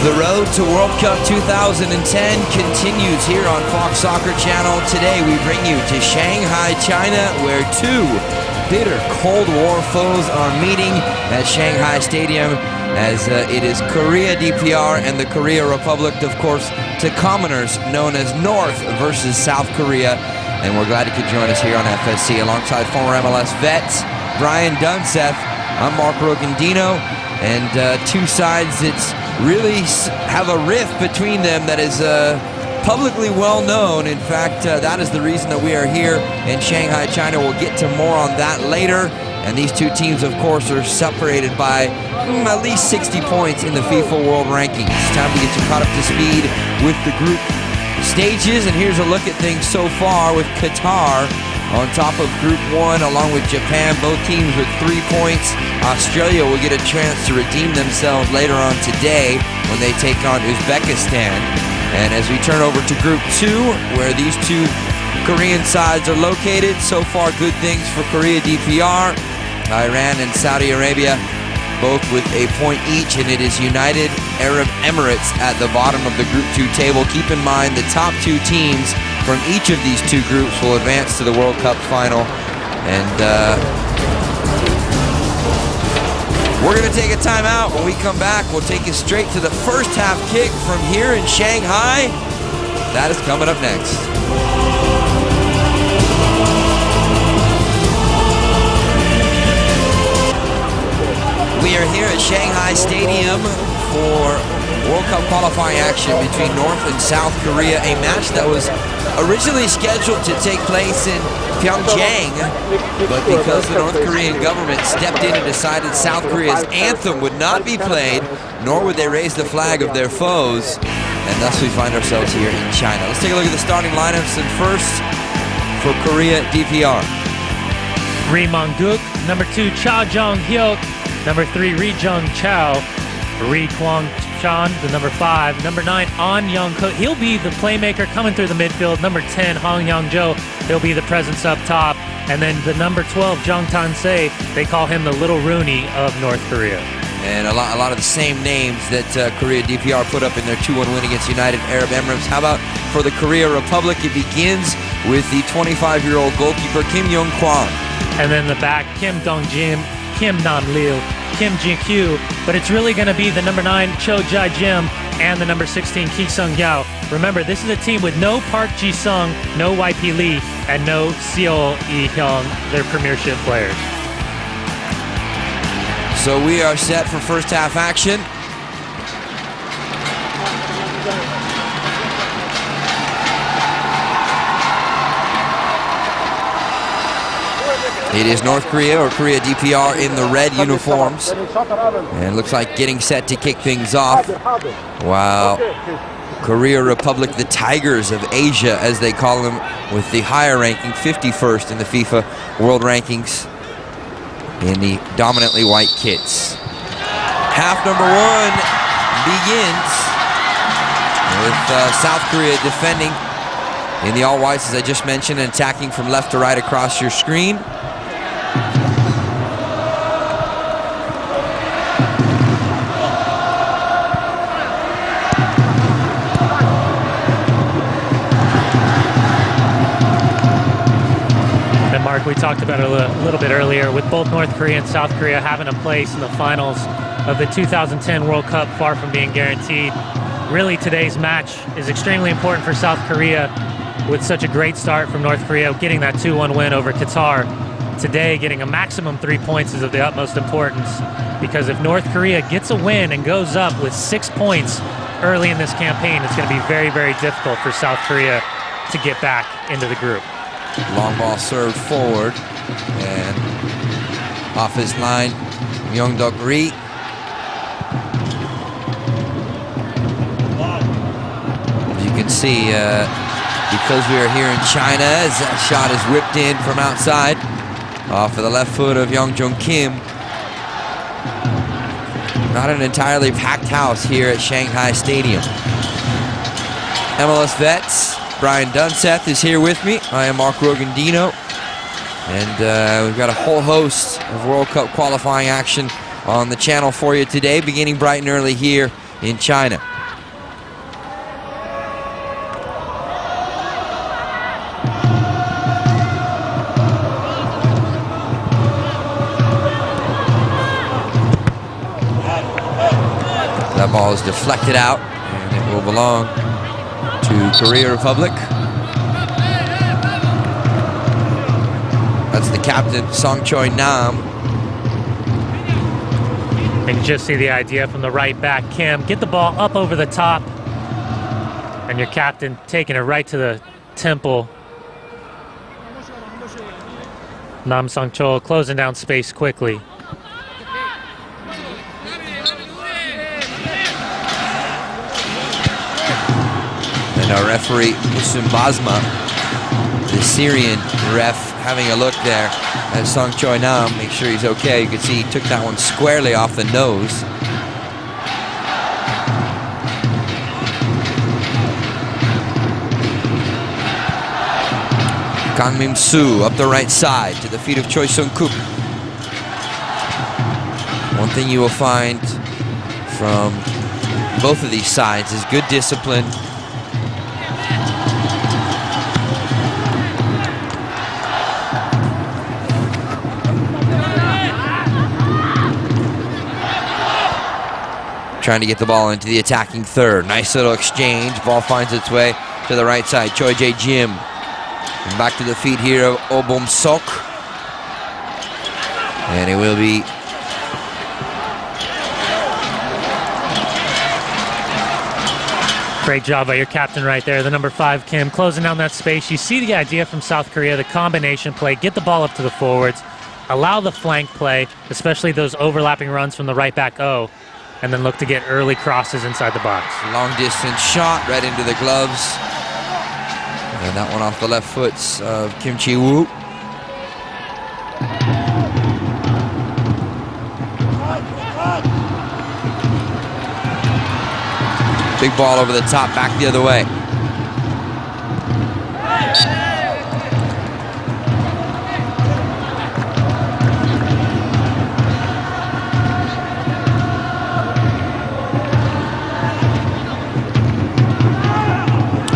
The road to World Cup 2010 continues here on Fox Soccer Channel. Today we bring you to Shanghai, China, where two bitter Cold War foes are meeting at Shanghai Stadium, as it is Korea DPR and the Korea Republic, of course, to commoners known as North versus South Korea. And we're glad you could join us here on FSC alongside former MLS vets Bryan Dunseth. I'm Mark Rogendino, and two sides that's really have a rift between them that is publicly well known. In fact, that is the reason that we are here in Shanghai, China. We'll get to more on that later. And these two teams, of course, are separated by at least 60 points in the FIFA World Rankings. It's time to get you caught up to speed with the group stages. And here's a look at things so far with Qatar on top of Group 1, along with Japan, both teams with 3 points. Australia will get a chance to redeem themselves later on today when they take on Uzbekistan. And as we turn over to Group 2, where these two Korean sides are located, so far good things for Korea DPR. Iran and Saudi Arabia both with a point each, and it is United Arab Emirates at the bottom of the Group 2 table. Keep in mind the top two teams from each of these two groups will advance to the World Cup final. And we're going to take a timeout. When we come back, we'll take you straight to the first half kick from here in Shanghai. That is coming up next. We are here at Shanghai Stadium for World Cup qualifying action between North and South Korea, a match that was originally scheduled to take place in Pyeongchang, but because the North Korean government stepped in and decided South Korea's anthem would not be played, nor would they raise the flag of their foes, and thus we find ourselves here in China. Let's take a look at the starting lineups, and first for Korea DPR. Ri Mong-guk, number 2 Cha Jong-hyuk, number 3 Ri Jung-chao, Ri Kwang-chan, the number 5, number 9 An Young-kook. He'll be the playmaker coming through the midfield. Number 10 Hong Young-jo, he'll be the presence up top. And then the number 12 Jung Tan-se, they call him the Little Rooney of North Korea. And a lot of the same names that Korea DPR put up in their 2-1 win against United Arab Emirates. How about for the Korea Republic? It begins with the 25-year-old goalkeeper Kim Young-kwon. And then the back, Kim Dong-jim, Kim Nam-lil, Kim Ji-kyu, but it's really going to be the number 9 Cho Jae-jim and the number 16 Ki Sung-yao. Remember, this is a team with no Park Ji-sung, no YP Lee, and no Seo Lee-hyung, their premiership players. So we are set for first half action. It is North Korea or Korea DPR in the red uniforms. And it looks like getting set to kick things off. Wow. Korea Republic, the Tigers of Asia, as they call them, with the higher ranking, 51st in the FIFA World Rankings in the dominantly white kits. Half number 1 begins with South Korea defending in the all-whites, as I just mentioned, and attacking from left to right across your screen. Mark, we talked about it a little bit earlier, with both North Korea and South Korea having a place in the finals of the 2010 World Cup far from being guaranteed. Really, today's match is extremely important for South Korea, with such a great start from North Korea, getting that 2-1 win over Qatar. Today, getting a maximum 3 points is of the utmost importance, because if North Korea gets a win and goes up with 6 points early in this campaign, it's going to be very, very difficult for South Korea to get back into the group. Long ball served forward, and off his line, Myung-duk Ri. As you can see, because we are here in China, as that shot is whipped in from outside, off of the left foot of Young Jung Kim. Not an entirely packed house here at Shanghai Stadium. MLS vets, Bryan Dunseth is here with me. I am Mark Rogendino. And we've got a whole host of World Cup qualifying action on the channel for you today, beginning bright and early here in China. That ball is deflected out, and it will belong to Korea Republic. That's the captain, Song Choi Nam. And you just see the idea from the right back, Kim. Get the ball up over the top. And your captain taking it right to the temple. Nam Song-chol closing down space quickly. And our referee, Musum Basma, the Syrian ref, having a look there at Song Choi Nam, make sure he's okay. You can see he took that one squarely off the nose. Kang Min Soo up the right side to the feet of Choi Sung Kook. One thing you will find from both of these sides is good discipline. Trying to get the ball into the attacking third. Nice little exchange. Ball finds its way to the right side. Choi Jae Jim. And back to the feet here of Oh Bom Sok. And it will be great job by your captain right there, the number 5, Kim, closing down that space. You see the idea from South Korea, the combination play, get the ball up to the forwards, allow the flank play, especially those overlapping runs from the right back O, and then look to get early crosses inside the box. Long distance shot right into the gloves. And that one off the left foot of Kim Chi-woo. Big ball over the top, back the other way.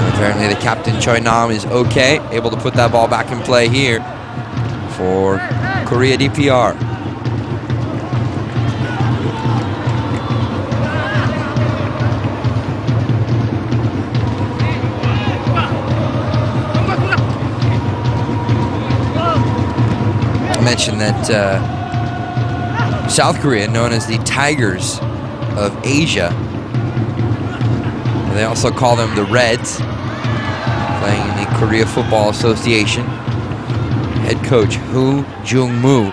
Apparently the captain, Choi Nam, is okay, able to put that ball back in play here for Korea DPR. I mentioned that South Korea, known as the Tigers of Asia, they also call them the Reds, playing in the Korea Football Association. Head coach Hoo Jung-moo.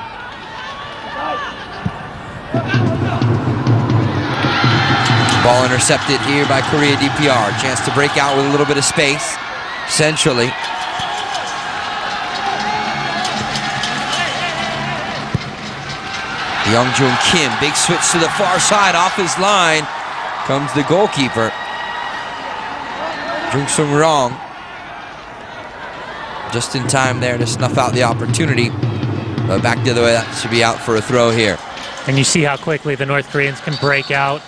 Ball intercepted here by Korea DPR. Chance to break out with a little bit of space centrally. Young Jung Kim, big switch to the far side, off his line comes the goalkeeper, Jung Sung Rong. Just in time there to snuff out the opportunity. But back the other way, that should be out for a throw here. And you see how quickly the North Koreans can break out.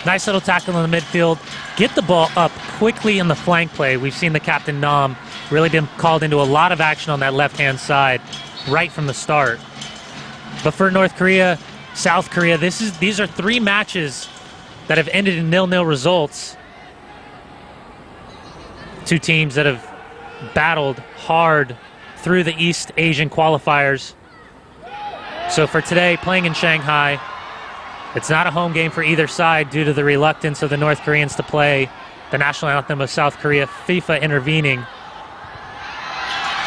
Nice little tackle in the midfield. Get the ball up quickly in the flank play. We've seen the captain Nam really been called into a lot of action on that left-hand side right from the start. But for North Korea, South Korea, these are 3 matches that have ended in 0-0 results. 2 teams that have battled hard through the East Asian qualifiers. So for today, playing in Shanghai, it's not a home game for either side due to the reluctance of the North Koreans to play the national anthem of South Korea, FIFA intervening.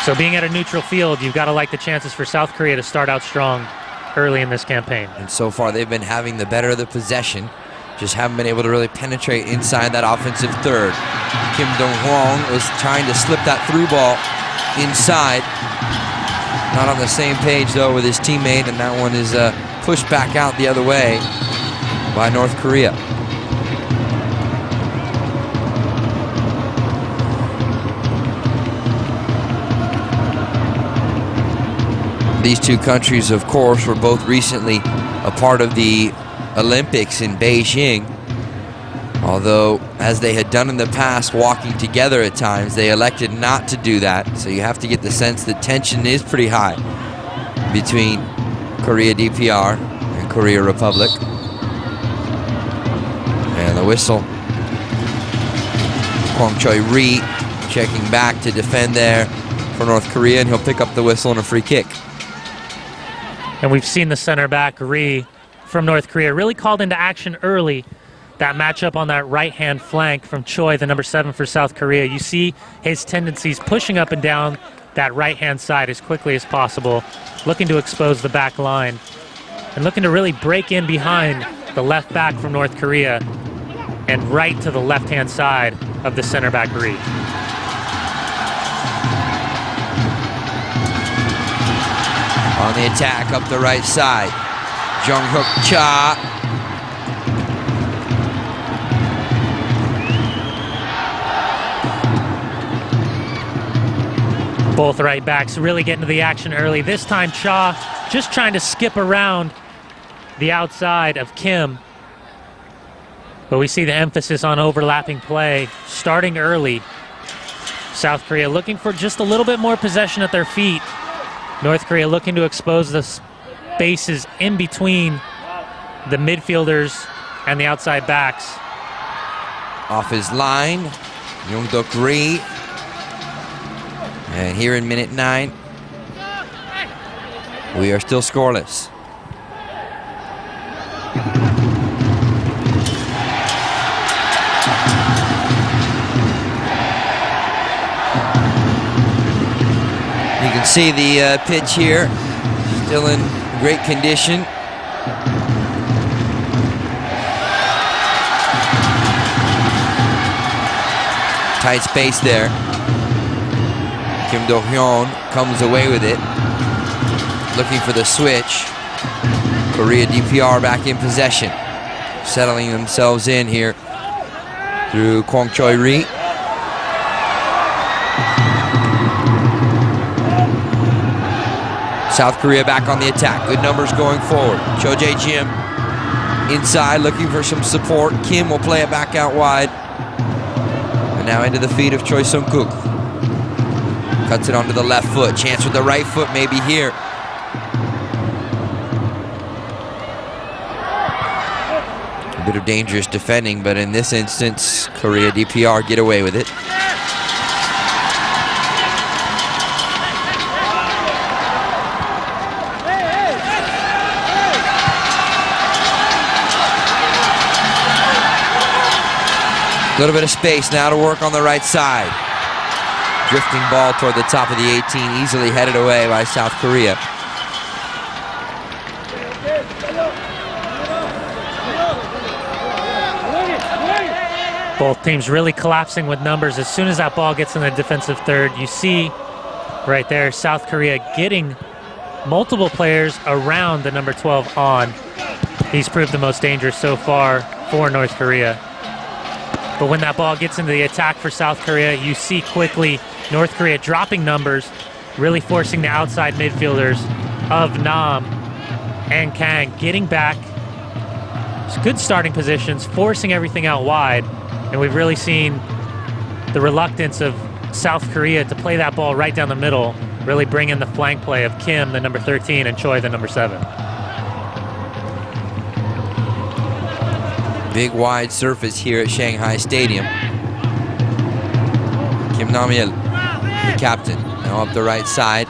So being at a neutral field, you've got to like the chances for South Korea to start out strong early in this campaign. And so far, they've been having the better of the possession. Just haven't been able to really penetrate inside that offensive third. Kim Dong-hwang was trying to slip that through ball inside. Not on the same page, though, with his teammate, and that one is pushed back out the other way by North Korea. These 2 countries, of course, were both recently a part of the Olympics in Beijing. Although, as they had done in the past, walking together at times, they elected not to do that. So you have to get the sense that tension is pretty high between Korea DPR and Korea Republic. the whistle. Kwang Choi-ri checking back to defend there for North Korea, and he'll pick up the whistle and a free kick. And we've seen the center back, Ri, from North Korea, really called into action early. That matchup on that right-hand flank from Choi, the number 7 for South Korea. You see his tendencies pushing up and down that right-hand side as quickly as possible, looking to expose the back line, and looking to really break in behind the left back from North Korea and right to the left-hand side of the center back, Ri. On the attack up the right side, Jung-Hook Cha. Both right backs really getting to the action early. This time Cha just trying to skip around the outside of Kim. But we see the emphasis on overlapping play starting early. South Korea looking for just a little bit more possession at their feet. North Korea looking to expose the spaces in between the midfielders and the outside backs. Off his line, Young-Duk Ri. And here in minute 9, we are still scoreless. You can see the pitch here, still in great condition. Tight space there. Kim Do-hyun comes away with it, looking for the switch. Korea DPR back in possession, settling themselves in here through Kwang Choi-ri. South Korea back on the attack. Good numbers going forward. Cho Jae-jim inside looking for some support. Kim will play it back out wide. And now into the feet of Choi Sung-kook. Cuts it onto the left foot. Chance with the right foot maybe here. A bit of dangerous defending, but in this instance, Korea DPR get away with it. A little bit of space now to work on the right side. Drifting ball toward the top of the 18, easily headed away by South Korea. Both teams really collapsing with numbers. As soon as that ball gets in the defensive third, you see right there South Korea getting multiple players around the number 12 on. He's proved the most dangerous so far for North Korea. But when that ball gets into the attack for South Korea, you see quickly North Korea dropping numbers, really forcing the outside midfielders of Nam and Kang getting back. It's good starting positions, forcing everything out wide. And we've really seen the reluctance of South Korea to play that ball right down the middle, really bring in the flank play of Kim, the number 13, and Choi, the number 7. Big wide surface here at Shanghai Stadium. Kim Nam-il, the captain, now up the right side.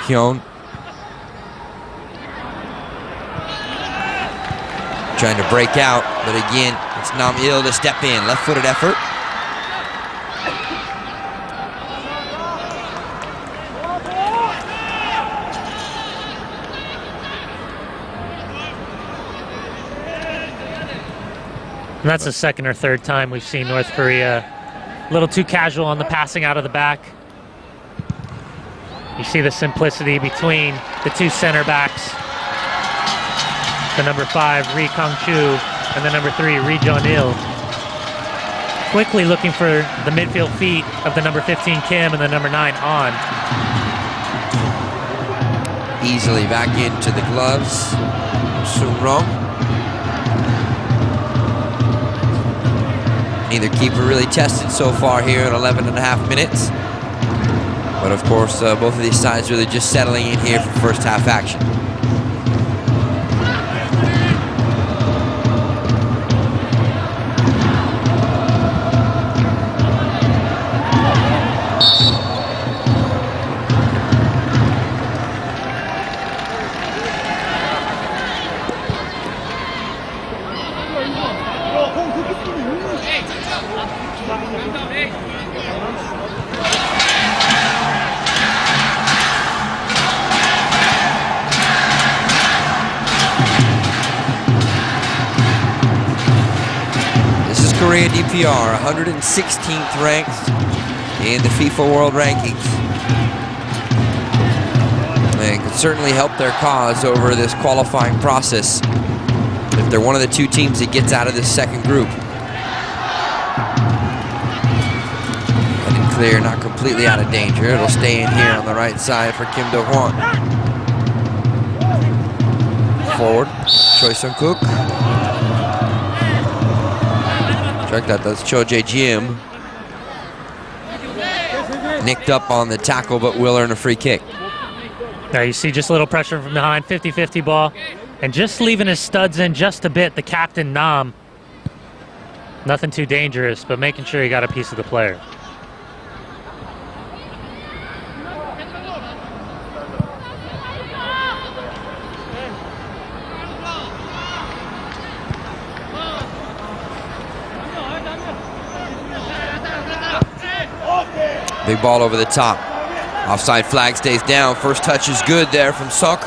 Hyun trying to break out, but again, it's Nam-il to step in. Left-footed effort. And that's the second or third time we've seen North Korea a little too casual on the passing out of the back. You see the simplicity between the two center backs. The number 5, Ri Kang-chu, and the number 3, Ri Jeon-il. Quickly looking for the midfield feet of the number 15, Kim, and the number 9, On. Easily back into the gloves. Sung-rong. Neither keeper really tested so far here at 11.5 minutes. But of course, both of these sides really just settling in here for first half action. Korea DPR, 116th ranked in the FIFA World Rankings. They could certainly help their cause over this qualifying process if they're one of the two teams that gets out of this second group. Heading clear, not completely out of danger. It'll stay in here on the right side for Kim Do-hwan. Forward, Choi Sung-kook. Check that, that's Cho Jae-jim. Nicked up on the tackle, but will earn a free kick. There you see just a little pressure from behind, 50-50 ball. And just leaving his studs in just a bit, the captain, Nam. Nothing too dangerous, but making sure he got a piece of the player. Big ball over the top. Offside flag stays down. First touch is good there from Sok.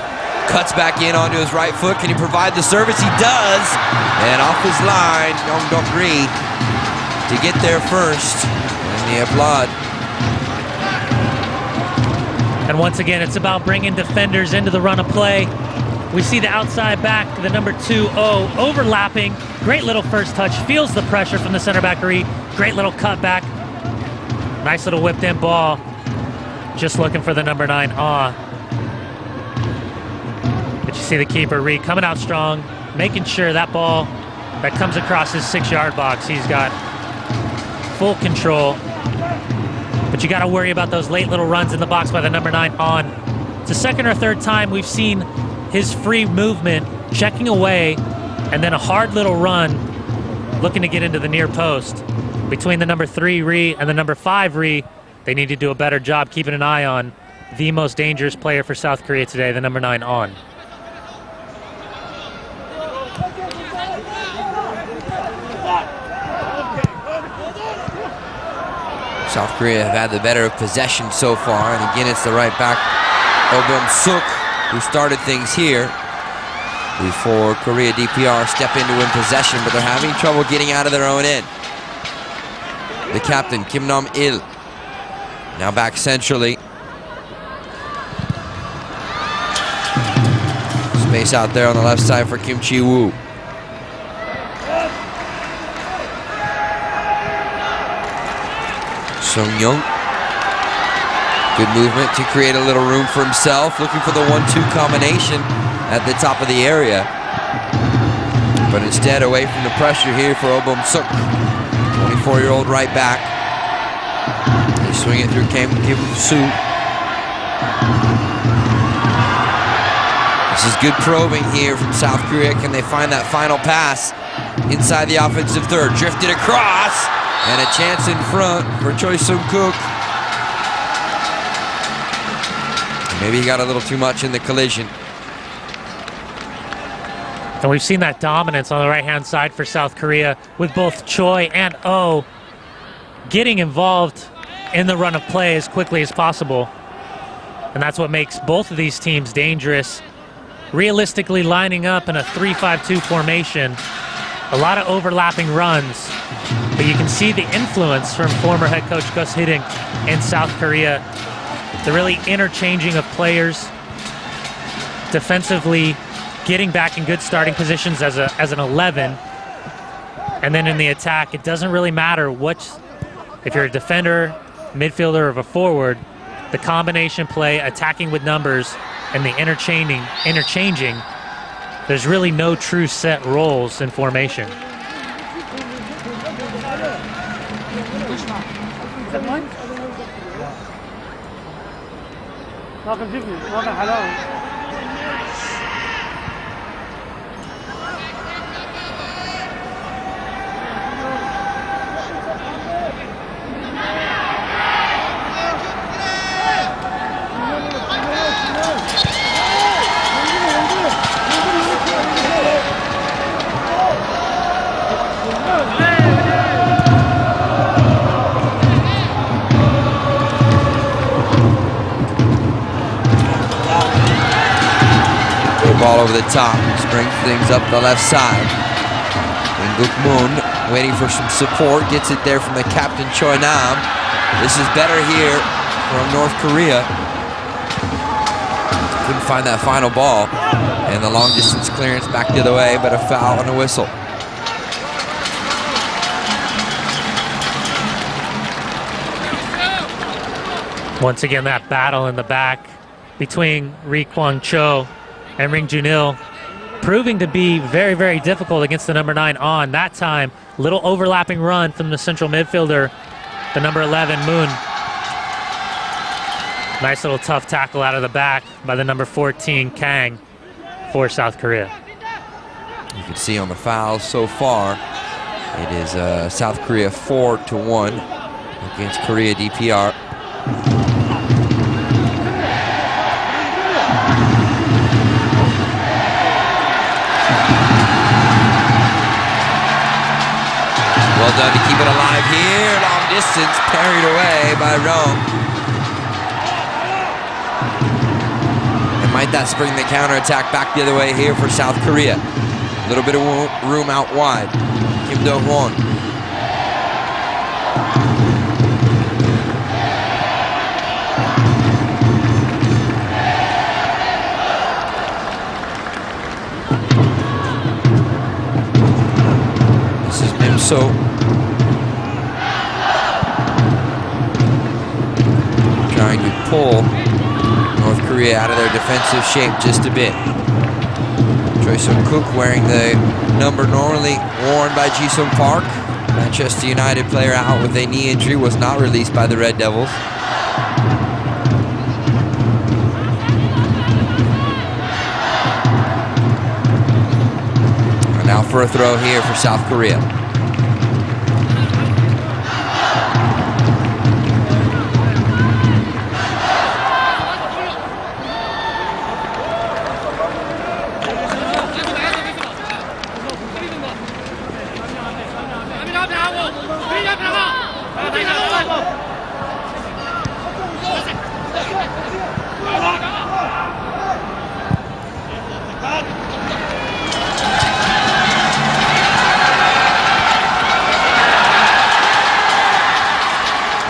Cuts back in onto his right foot. Can he provide the service? He does. And off his line, Young Dok-ri to get there first. And they applaud. And once again, it's about bringing defenders into the run of play. We see the outside back, the number 2-0, overlapping. Great little first touch. Feels the pressure from the center back, Ri. Great little cutback. Nice little whipped in ball. Just looking for the number 9, But you see the keeper, Ri, coming out strong, making sure that ball that comes across his 6-yard box, he's got full control. But you got to worry about those late little runs in the box by the number 9, It's the second or third time we've seen his free movement, checking away, and then a hard little run, looking to get into the near post. Between the number 3, Ri, and the number 5, Ri, they need to do a better job keeping an eye on the most dangerous player for South Korea today, the number 9, South Korea have had the better of possession so far, and again it's the right back, Oh Bum-suk, who started things here before Korea DPR step in to win possession, but they're having trouble getting out of their own end. The captain, Kim Nam-il, now back centrally. Space out there on the left side for Kim Chi-woo. Sung-young. Good movement to create a little room for himself, looking for the 1-2 combination at the top of the area. But instead, away from the pressure here for Oh Bum-suk, 24-year-old right back. They swing it through Kim Soo. This is good probing here from South Korea. Can they find that final pass inside the offensive third? Drifted across, and a chance in front for Choi Sung-kook. Maybe he got a little too much in the collision. And we've seen that dominance on the right-hand side for South Korea with both Choi and Oh getting involved in the run of play as quickly as possible. And that's what makes both of these teams dangerous. Realistically lining up in a 3-5-2 formation, a lot of overlapping runs, but you can see the influence from former head coach Gus Hiddink in South Korea. The really interchanging of players, defensively getting back in good starting positions as an 11, and then in the attack, it doesn't really matter if you're a defender, midfielder, or a forward, the combination play, attacking with numbers, and the interchanging, there's really no true set roles in formation. ball over the top, springs things up the left side. And Gukmun waiting for some support, gets it there from the captain Choi Nam. This is better here from North Korea. Couldn't find that final ball. And the long distance clearance back the other way, but a foul and a whistle. Once again, that battle in the back between Ri Kwang Cho and Ring Junil proving to be very, very difficult against the number 9 on. That time, little overlapping run from the central midfielder, the number 11, Moon. Nice little tough tackle out of the back by the number 14, Kang, for South Korea. You can see on the fouls so far, it is South Korea 4-1 against Korea DPR. Well done to keep it alive here. Long distance, parried away by Rome. And might that spring the counterattack back the other way here for South Korea. A little bit of room out wide. Kim Do-hwon. This is Mim-so. Trying to pull North Korea out of their defensive shape just a bit. Choi Sung-kook wearing the number normally worn by Ji-sung Park. Manchester United player out with a knee injury, was not released by the Red Devils. And now for a throw here for South Korea.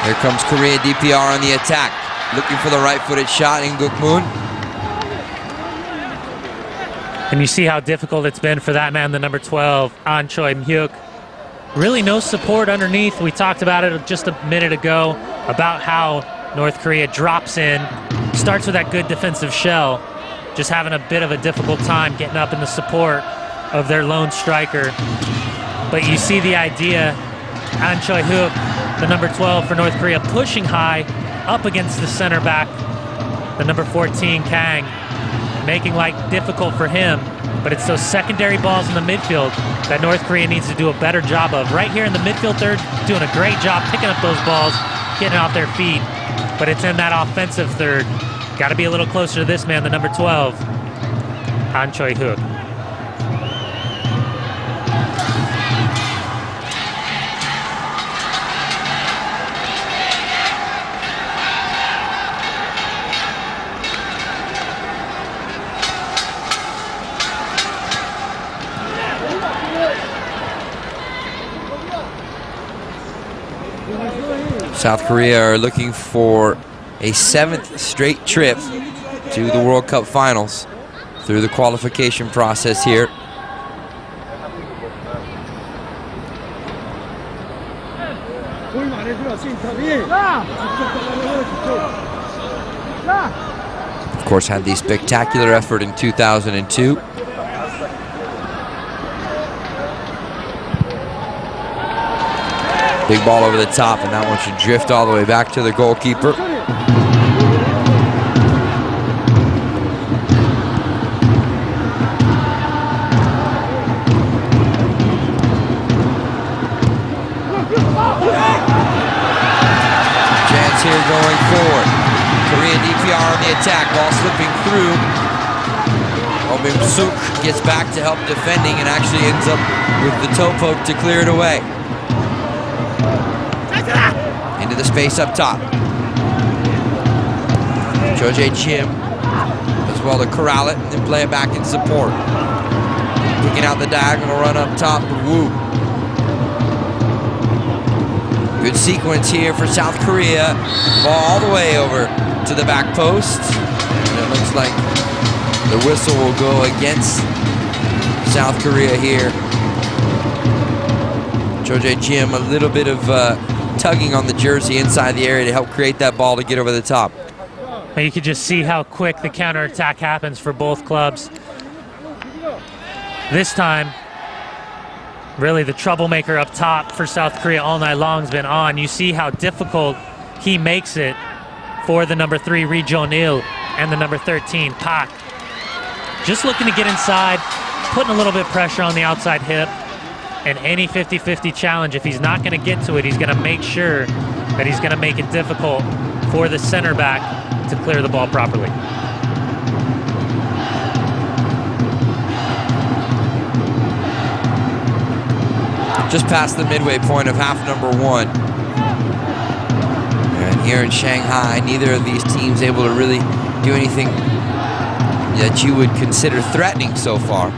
Here comes Korea DPR on the attack. Looking for the right-footed shot in Gukmun. And you see how difficult it's been for that man, the number 12, An Choi Hyuk. Really no support underneath. We talked about it just a minute ago, about how North Korea drops in, starts with that good defensive shell, just having a bit of a difficult time getting up in the support of their lone striker. But you see the idea, An Choi Hyuk, the number 12 for North Korea, pushing high up against the center back, the number 14, Kang, making life difficult for him. But it's those secondary balls in the midfield that North Korea needs to do a better job of. Right here in the midfield, they're doing a great job picking up those balls, getting off their feet. But it's in that offensive third. Got to be a little closer to this man, the number 12, Han Choi-hyuk. South Korea are looking for a 7th straight trip to the World Cup finals through the qualification process here. Of course, had the spectacular effort in 2002. Big ball over the top, and that one should drift all the way back to the goalkeeper. Chance here going forward. Korea DPR on the attack, ball slipping through. Obim Suk gets back to help defending and actually ends up with the toe poke to clear it away. Into the space up top. Cho Jae Chim, as well to corral it and then play it back in support. Picking out the diagonal run up top with Woo. Good sequence here for South Korea. Ball all the way over to the back post. And it looks like the whistle will go against South Korea here. Cho-jae Jim, a little bit of tugging on the jersey inside the area to help create that ball to get over the top. You can just see how quick the counterattack happens for both clubs. This time, really the troublemaker up top for South Korea all night long has been On. You see how difficult he makes it for the number 3, Ri Jong-il, and the number 13, Pak. Just looking to get inside, putting a little bit of pressure on the outside hip, and any 50-50 challenge, if he's not going to get to it, he's going to make sure that he's going to make it difficult for the center back to clear the ball properly. Just past the midway point of half number 1. And here in Shanghai, neither of these teams able to really do anything that you would consider threatening so far.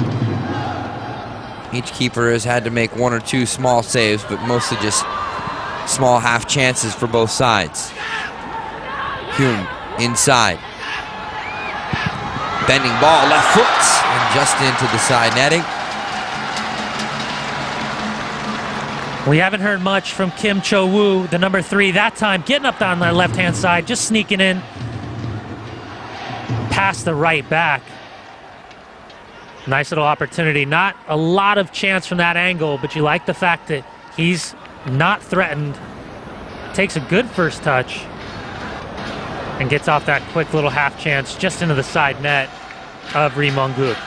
Each keeper has had to make 1 or 2 small saves, but mostly just small half chances for both sides. Hyun inside. Bending ball, left foot, and just into the side netting. We haven't heard much from Kim Cho-woo, the number 3, that time getting up on the left-hand side, just sneaking in past the right back. Nice little opportunity. Not a lot of chance from that angle, but you like the fact that he's not threatened. Takes a good first touch and gets off that quick little half chance just into the side net of Ri Mong-guk.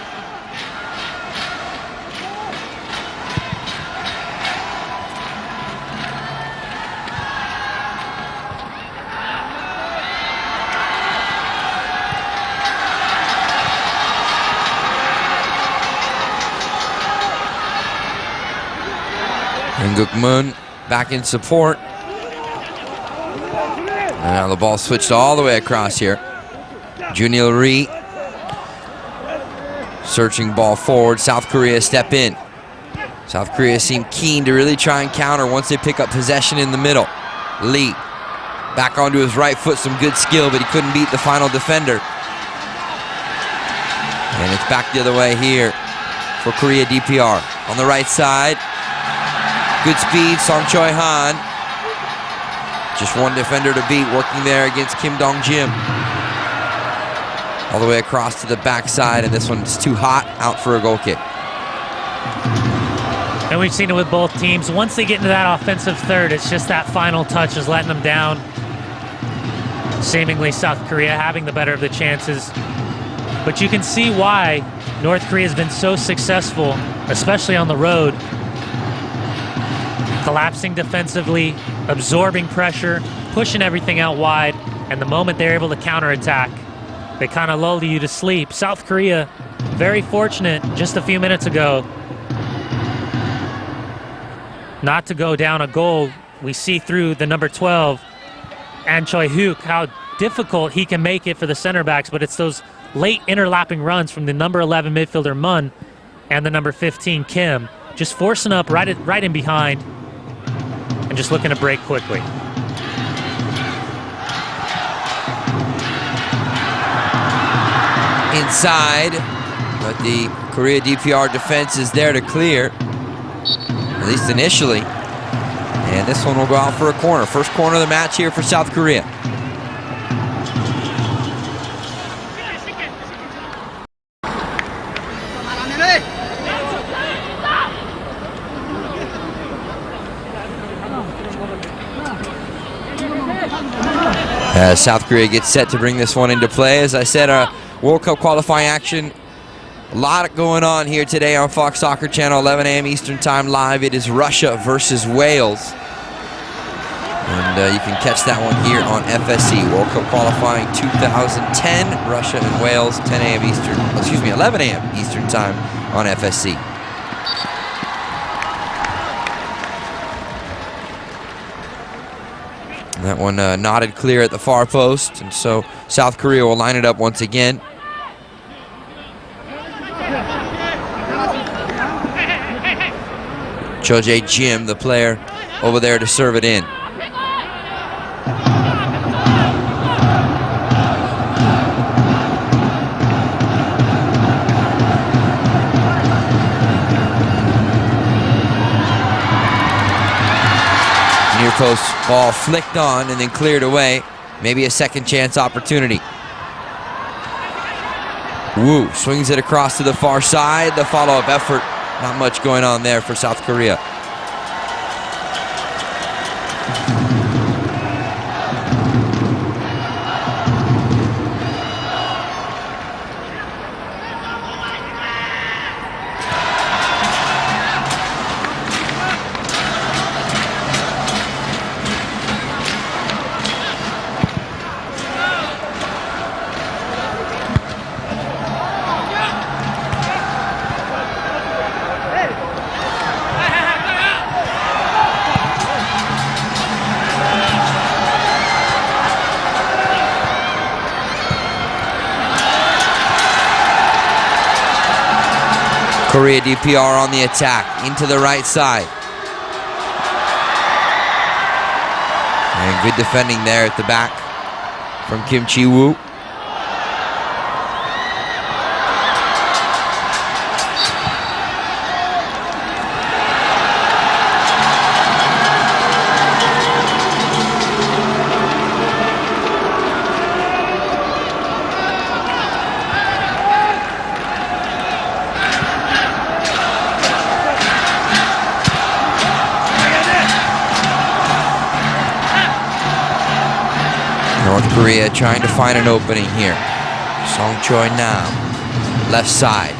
And Guk-mun back in support. And now the ball switched all the way across here. Junil Ri searching ball forward. South Korea step in. South Korea seem keen to really try and counter once they pick up possession in the middle. Lee back onto his right foot, some good skill, but he couldn't beat the final defender. And it's back the other way here for Korea DPR. On the right side. Good speed, Song Choi-han. Just one defender to beat, working there against Kim Dong-jim. All the way across to the backside, and this one's too hot, out for a goal kick. And we've seen it with both teams. Once they get into that offensive third, it's just that final touch is letting them down. Seemingly South Korea having the better of the chances. But you can see why North Korea has been so successful, especially on the road. Collapsing defensively, absorbing pressure, pushing everything out wide, and the moment they're able to counterattack, they kind of lull you to sleep. South Korea, very fortunate just a few minutes ago not to go down a goal. We see through the number 12, An Choi-hyuk, how difficult he can make it for the center backs, but it's those late interlapping runs from the number 11 midfielder Mun and the number 15 Kim, just forcing up right in behind and just looking to break quickly. Inside, but the Korea DPR defense is there to clear, at least initially. And this one will go out for a corner. First corner of the match here for South Korea. As South Korea gets set to bring this one into play. As I said, World Cup qualifying action. A lot going on here today on Fox Soccer Channel, 11 a.m. Eastern Time live. It is Russia versus Wales. And you can catch that one here on FSC. World Cup qualifying 2010, Russia and Wales, 10 a.m. Eastern, 11 a.m. Eastern Time on FSC. That one nodded clear at the far post, and so South Korea will line it up once again. Chojae Jim, the player over there to serve it in. Near post ball flicked on and then cleared away. Maybe a second chance opportunity. Woo swings it across to the far side. The follow-up effort, not much going on there for South Korea. Korea DPR on the attack, into the right side. And good defending there at the back from Kim Chi-woo. North Korea trying to find an opening here. Song Choi now, left side.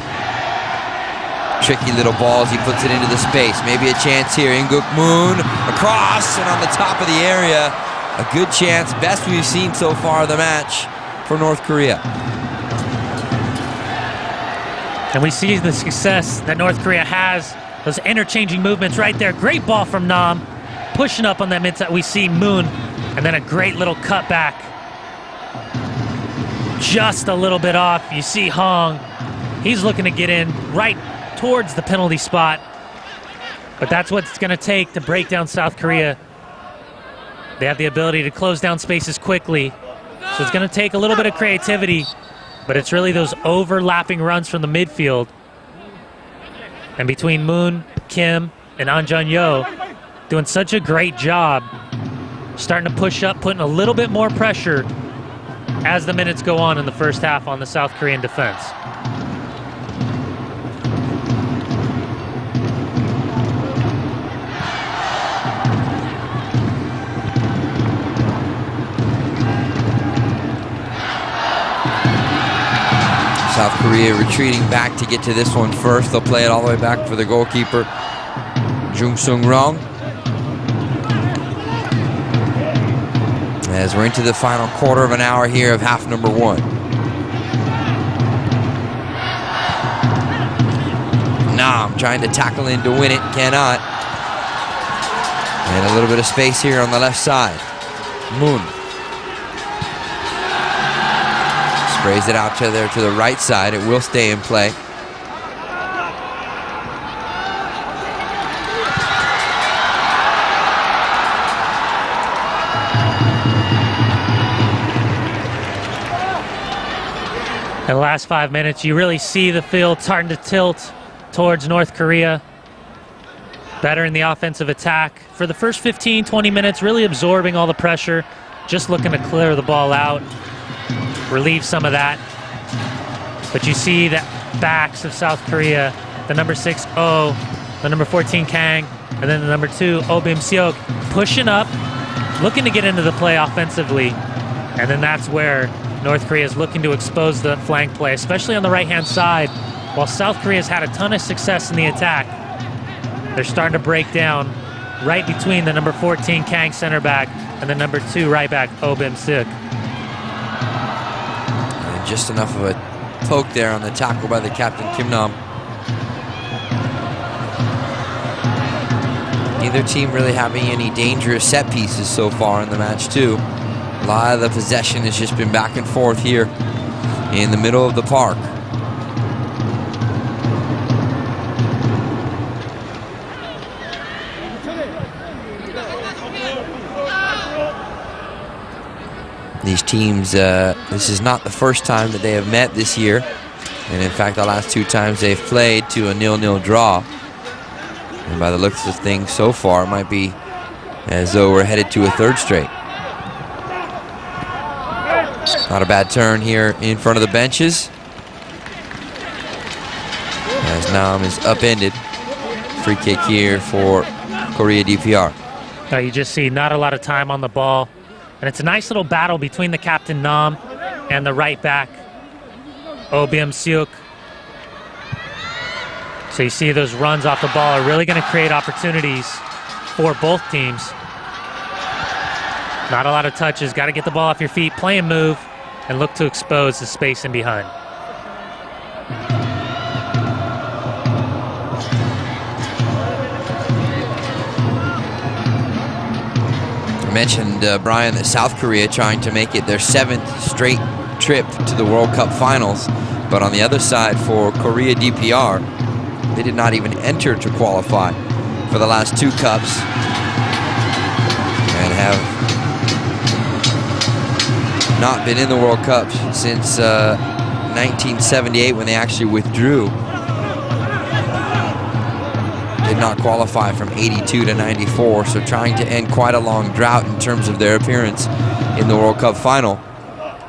Tricky little balls, he puts it into the space. Maybe a chance here. In-guk Moon across and on the top of the area. A good chance, best we've seen so far of the match for North Korea. And we see the success that North Korea has. Those interchanging movements right there. Great ball from Nam. Pushing up on that mid-side. We see Moon. And then a great little cutback. Just a little bit off. You see Hong. He's looking to get in right towards the penalty spot. But that's what it's going to take to break down South Korea. They have the ability to close down spaces quickly. So it's going to take a little bit of creativity. But it's really those overlapping runs from the midfield. And between Moon, Kim, and An Jun-yo, doing such a great job starting to push up, putting a little bit more pressure as the minutes go on in the first half on the South Korean defense. South Korea retreating back to get to this one first. They'll play it all the way back for the goalkeeper, Jung Sung-rong. As we're into the final quarter of an hour here of half number one. Nam trying to tackle in to win it, cannot. And a little bit of space here on the left side. Moon. Sprays it out to there to the right side. It will stay in play. In the last 5 minutes, you really see the field starting to tilt towards North Korea. Better in the offensive attack. For the first 15, 20 minutes, really absorbing all the pressure, just looking to clear the ball out, relieve some of that. But you see the backs of South Korea, the number 6, Oh, the number 14, Kang, and then the number 2, Oh Bim-seok, pushing up, looking to get into the play offensively. And then that's where North Korea is looking to expose the flank play, especially on the right-hand side. While South Korea's had a ton of success in the attack, they're starting to break down right between the number 14 Kang center back and the number 2 right back Oh Bim-seok. And just enough of a poke there on the tackle by the captain Kim Nam. Neither team really having any dangerous set pieces so far in the match too. A lot of the possession has just been back and forth here in the middle of the park. These teams, this is not the first time that they have met this year. And in fact, the last 2 times they've played to a 0-0 draw. And by the looks of things so far, it might be as though we're headed to a 3rd straight. Not a bad turn here in front of the benches, as Nam is upended. Free kick here for Korea DPR. You just see not a lot of time on the ball. And it's a nice little battle between the captain Nam and the right back, Oh Byum-seok. So you see those runs off the ball are really going to create opportunities for both teams. Not a lot of touches. Got to get the ball off your feet, play and move, and look to expose the space in behind. I mentioned, Brian, that South Korea trying to make it their 7th straight trip to the World Cup finals. But on the other side, for Korea DPR, they did not even enter to qualify for the last 2 cups, and have not been in the World Cup since 1978, when they actually withdrew. Did not qualify from 82 to 94, so trying to end quite a long drought in terms of their appearance in the World Cup final.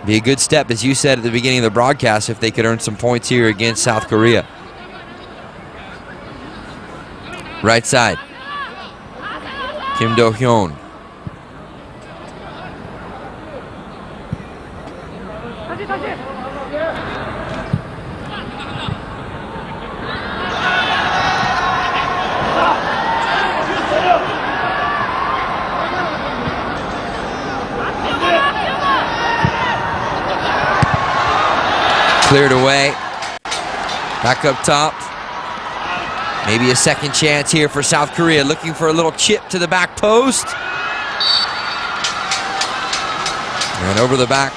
Be a good step, as you said at the beginning of the broadcast, if they could earn some points here against South Korea. Right side, Kim Do-hyun. Cleared away. Back up top. Maybe a second chance here for South Korea, looking for a little chip to the back post. And over the back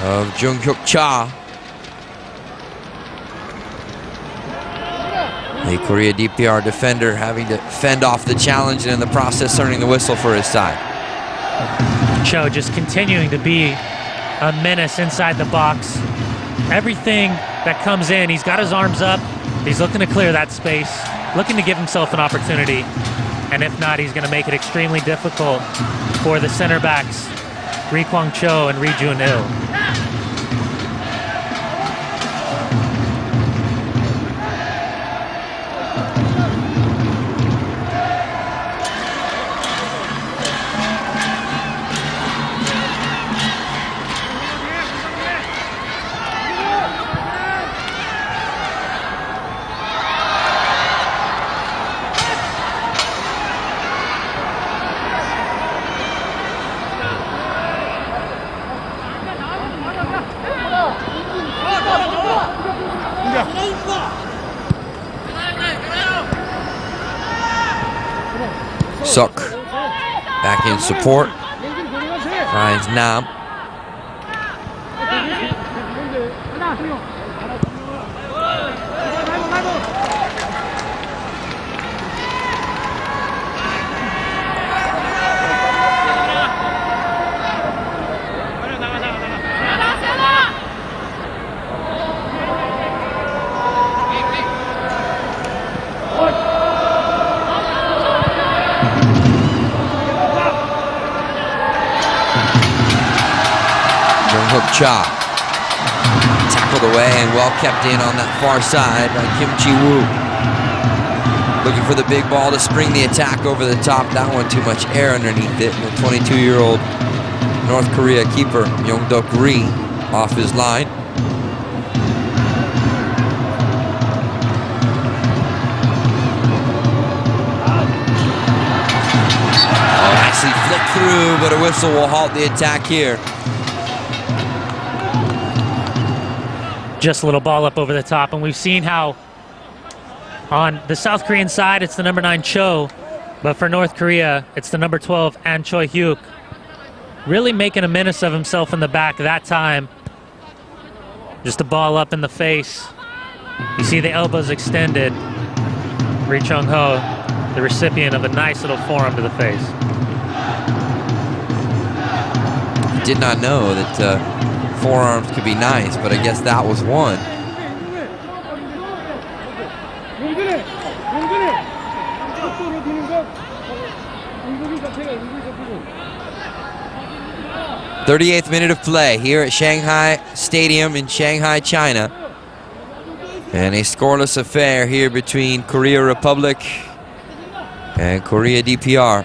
of Jung-hyuk Cha. The Korea DPR defender having to fend off the challenge, and in the process earning the whistle for his side. Cho just continuing to be a menace inside the box. Everything that comes in, he's got his arms up. He's looking to clear that space, looking to give himself an opportunity. And if not, he's going to make it extremely difficult for the center backs, Ri Kwang-cho and Ri Jun-il. Suk back in support. Finds Nam. Cha tackled away and well kept in on that far side by Kim Ji-woo. Looking for the big ball to spring the attack over the top. That one too much air underneath it. The 22-year-old North Korea keeper Young-duk Ri off his line. Oh, nicely flicked through, but a whistle will halt the attack here. Just a little ball up over the top, and we've seen how on the South Korean side it's the number 9 Cho, but for North Korea it's the number 12 An Choi-hyuk, really making a menace of himself in the back that time. Just a ball up in the face. You see the elbows extended. Ri Chung-ho, the recipient of a nice little forearm to the face. Did not know that forearms could be nice, but I guess that was one. "38th minute of play here at Shanghai Stadium in Shanghai, China. And a scoreless affair here between Korea Republic and Korea DPR.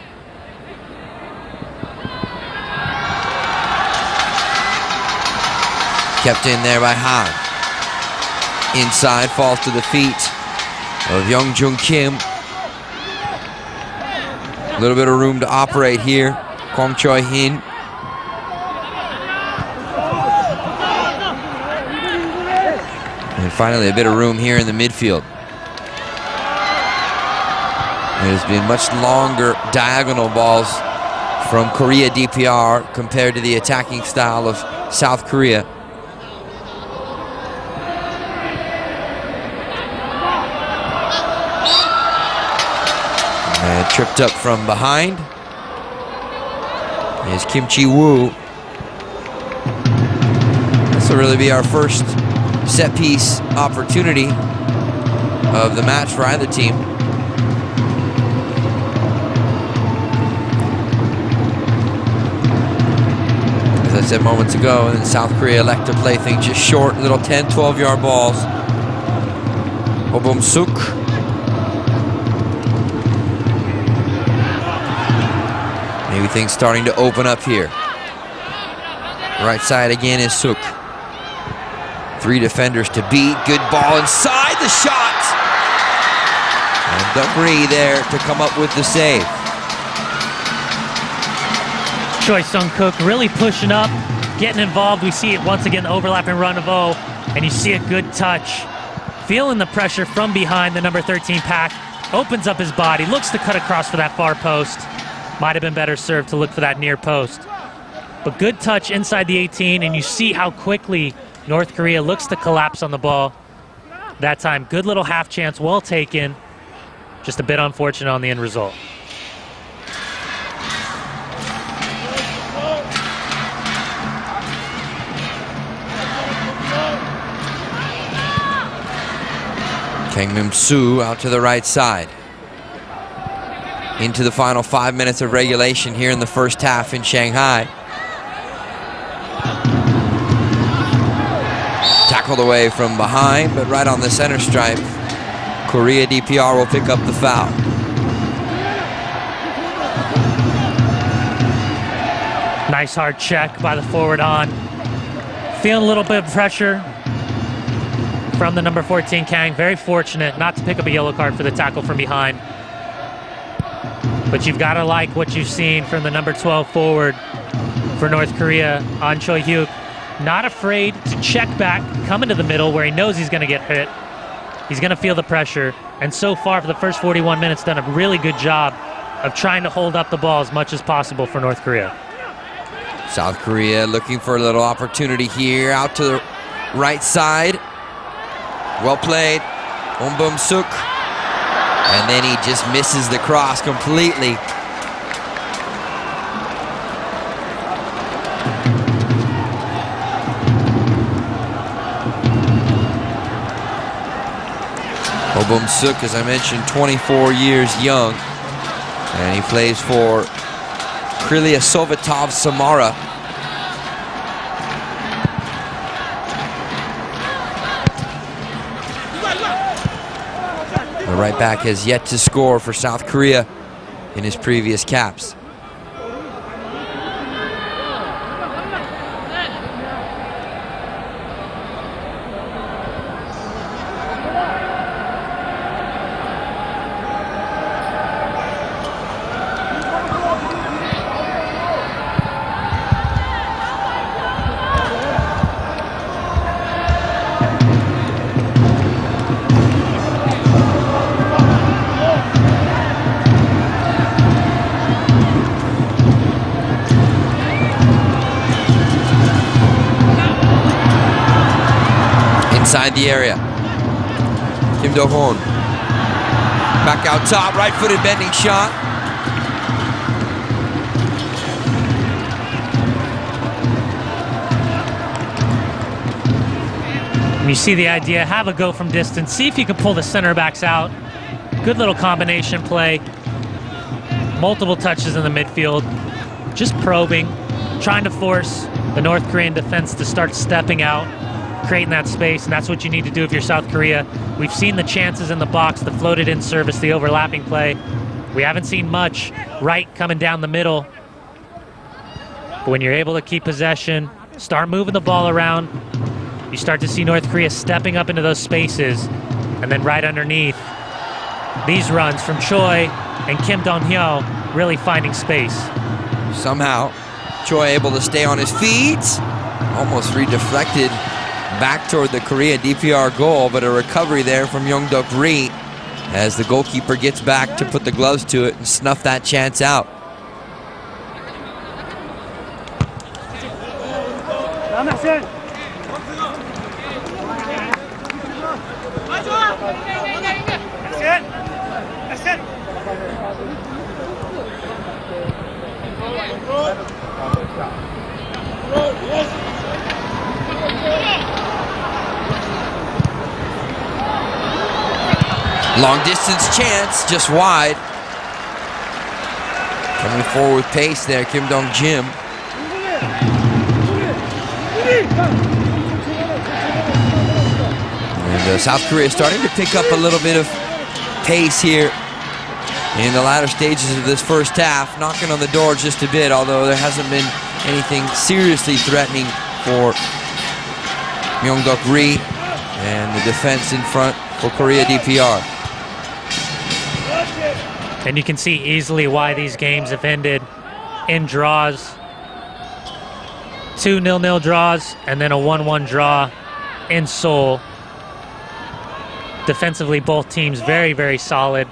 Kept in there by Han. Inside, falls to the feet of Young Jung Kim. A little bit of room to operate here. Kwang Choi Hin. And finally, a bit of room here in the midfield. There's been much longer diagonal balls from Korea DPR compared to the attacking style of South Korea. And tripped up from behind is Kim Chi-woo. This will really be our first set piece opportunity of the match for either team. As I said moments ago, and South Korea elect to play things just short, little 10, 12-yard balls. Obum-suk. Maybe things starting to open up here. Right side again is Suk. 3 defenders to beat. Good ball inside the shot. And Dumbree there to come up with the save. Choi Sung-kook really pushing up, getting involved. We see it once again, the overlapping run of O, and you see a good touch. Feeling the pressure from behind the number 13 pack. Opens up his body, looks to cut across for that far post. Might have been better served to look for that near post. But good touch inside the 18, and you see how quickly North Korea looks to collapse on the ball. That time, good little half chance, well taken. Just a bit unfortunate on the end result. Kang Mim-soo out to the right side. Into the final 5 minutes of regulation here in the first half in Shanghai. Tackled away from behind, but right on the center stripe. Korea DPR will pick up the foul. Nice hard check by the forward on. Feeling a little bit of pressure from the number 14 Kang. Very fortunate not to pick up a yellow card for the tackle from behind. But you've got to like what you've seen from the number 12 forward for North Korea, An Choi-hyuk. Not afraid to check back, come into the middle where he knows he's going to get hit. He's going to feel the pressure. And so far, for the first 41 minutes, done a really good job of trying to hold up the ball as much as possible for North Korea. South Korea looking for a little opportunity here. Out to the right side. Well played. Bum-suk. And then he just misses the cross completely. Bum-suk, as I mentioned, 24 years young. And he plays for Krylia Sovetov Samara. The right back has yet to score for South Korea in his previous caps. Inside the area. Kim Do-hoon. Back out top, right-footed bending shot. And you see the idea, have a go from distance, see if you can pull the center backs out. Good little combination play. Multiple touches in the midfield. Just probing, trying to force the North Korean defense to start stepping out, creating that space, and that's what you need to do if you're South Korea. We've seen the chances in the box, the floated in service, the overlapping play. We haven't seen much right coming down the middle. But when you're able to keep possession, start moving the ball around, you start to see North Korea stepping up into those spaces, and then right underneath, these runs from Choi and Kim Dong-hyo really finding space. Somehow, Choi able to stay on his feet. Almost redeflected back toward the Korea DPR goal, but a recovery there from Young-duk Ri as the goalkeeper gets back to put the gloves to it and snuff that chance out. Long distance chance, just wide. Coming forward with pace there, Kim Dong-jim. And South Korea starting to pick up a little bit of pace here in the latter stages of this first half, knocking on the door just a bit, although there hasn't been anything seriously threatening for Young-duk Ri and the defense in front for Korea DPR. And you can see easily why these games have ended in draws. 2 0-0 draws and then a 1-1 draw in Seoul. Defensively, both teams very, very solid.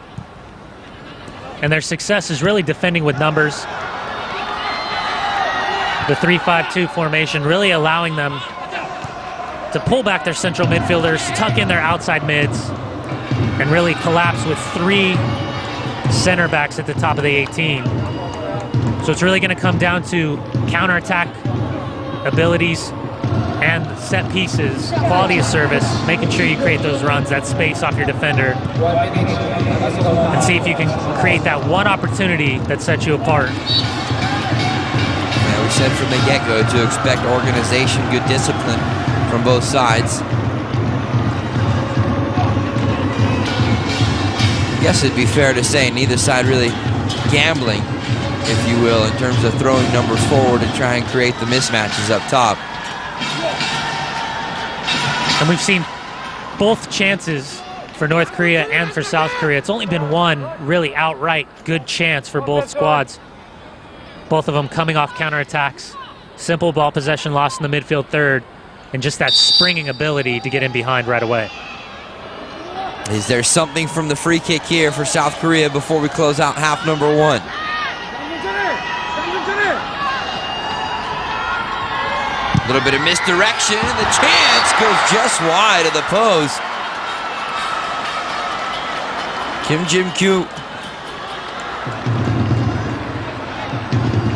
And their success is really defending with numbers. The 3-5-2 formation really allowing them to pull back their central midfielders, tuck in their outside mids, and really collapse with 3 center backs at the top of the 18. So it's really going to come down to counterattack abilities and set pieces, quality of service, making sure you create those runs, that space off your defender, and see if you can create that one opportunity that sets you apart. Yeah, we said from the get-go to expect organization, good discipline from both sides. I guess it'd be fair to say neither side really gambling, if you will, in terms of throwing numbers forward and try and create the mismatches up top. And we've seen both chances for North Korea and for South Korea. It's only been one really outright good chance for both squads. Both of them coming off counterattacks, simple ball possession lost in the midfield third, and just that springing ability to get in behind right away. Is there something from the free kick here for South Korea before we close out half number 1? A little bit of misdirection, and the chance goes just wide of the post. Kim Jim-kyu.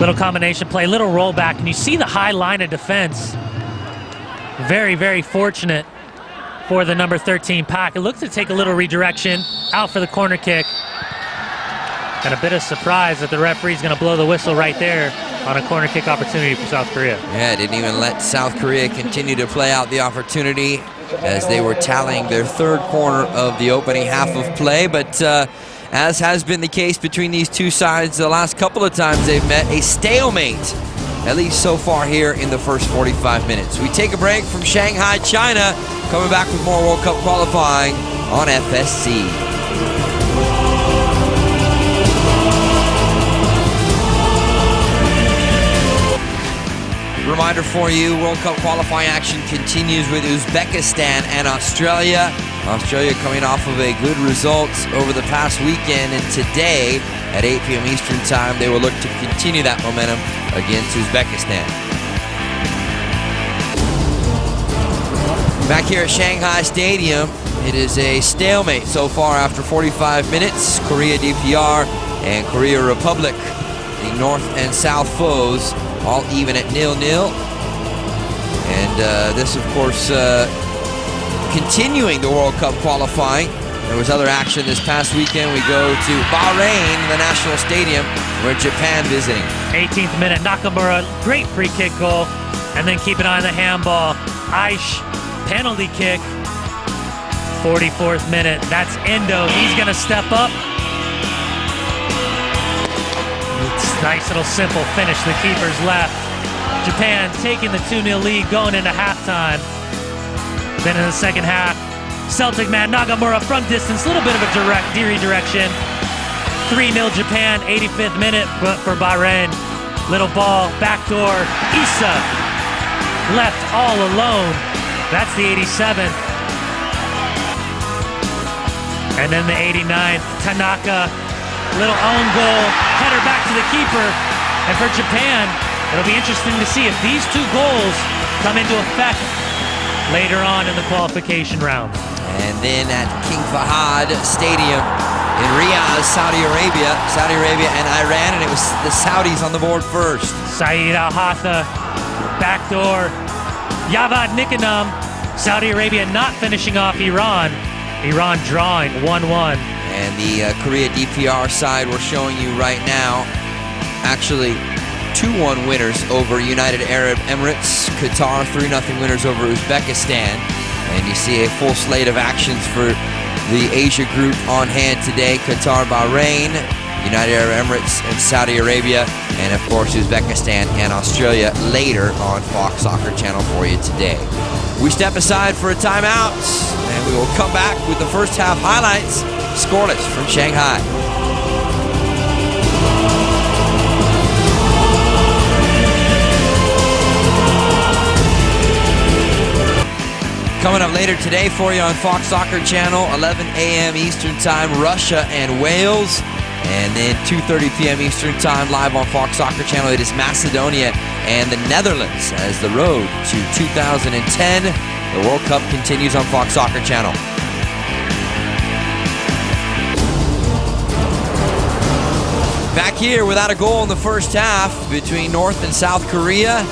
Little combination play, little rollback, and you see the high line of defense. Very, very fortunate for the number 13 pack. It looks to take a little redirection, out for the corner kick. And a bit of surprise that the referee's going to blow the whistle right there on a corner kick opportunity for South Korea. Yeah, didn't even let South Korea continue to play out the opportunity as they were tallying their third corner of the opening half of play. But as has been the case between these two sides the last couple of times they've met, a stalemate, at least so far here in the first 45 minutes. We take a break from Shanghai, China, coming back with more World Cup qualifying on FSC. Reminder for you, World Cup qualifying action continues with Uzbekistan and Australia. Australia coming off of a good result over the past weekend, and today at 8 p.m. Eastern Time, they will look to continue that momentum against Uzbekistan. Back here at Shanghai Stadium, it is a stalemate so far after 45 minutes. Korea DPR and Korea Republic, the North and South foes, all even at 0-0. And this, of course, continuing the World Cup qualifying. There was other action this past weekend. We go to Bahrain, the national stadium, where Japan visiting. 18th minute, Nakamura, great free kick goal. And then keep an eye on the handball. Aish, penalty kick. 44th minute, that's Endo. He's going to step up. It's nice little simple finish. The keeper's left. Japan taking the 2-0 lead going into halftime. Then in the second half, Celtic man Nagamura from distance, a little bit of a redirection. 3-0 Japan, 85th minute for Bahrain. Little ball, backdoor, Issa left all alone. That's the 87th. And then the 89th, Tanaka, little own goal, header back to the keeper. And for Japan, it'll be interesting to see if these two goals come into effect later on in the qualification round. And then at King Fahad Stadium in Riyadh, Saudi Arabia and Iran, and it was the Saudis on the board first. Saeed Al-Hatha, backdoor, Yavad Nikanam, Saudi Arabia not finishing off Iran. Iran drawing 1-1. And the Korea DPR side we're showing you right now, actually 2-1 winners over United Arab Emirates. Qatar 3-0 winners over Uzbekistan. And you see a full slate of actions for the Asia group on hand today. Qatar, Bahrain, United Arab Emirates, and Saudi Arabia. And of course, Uzbekistan and Australia later on Fox Soccer Channel for you today. We step aside for a timeout, and we will come back with the first half highlights, scoreless from Shanghai. Coming up later today for you on Fox Soccer Channel, 11 a.m. Eastern Time, Russia and Wales. And then 2:30 p.m. Eastern Time, live on Fox Soccer Channel, it is Macedonia and the Netherlands as the road to 2010. The World Cup continues on Fox Soccer Channel. Back here without a goal in the first half between North and South Korea.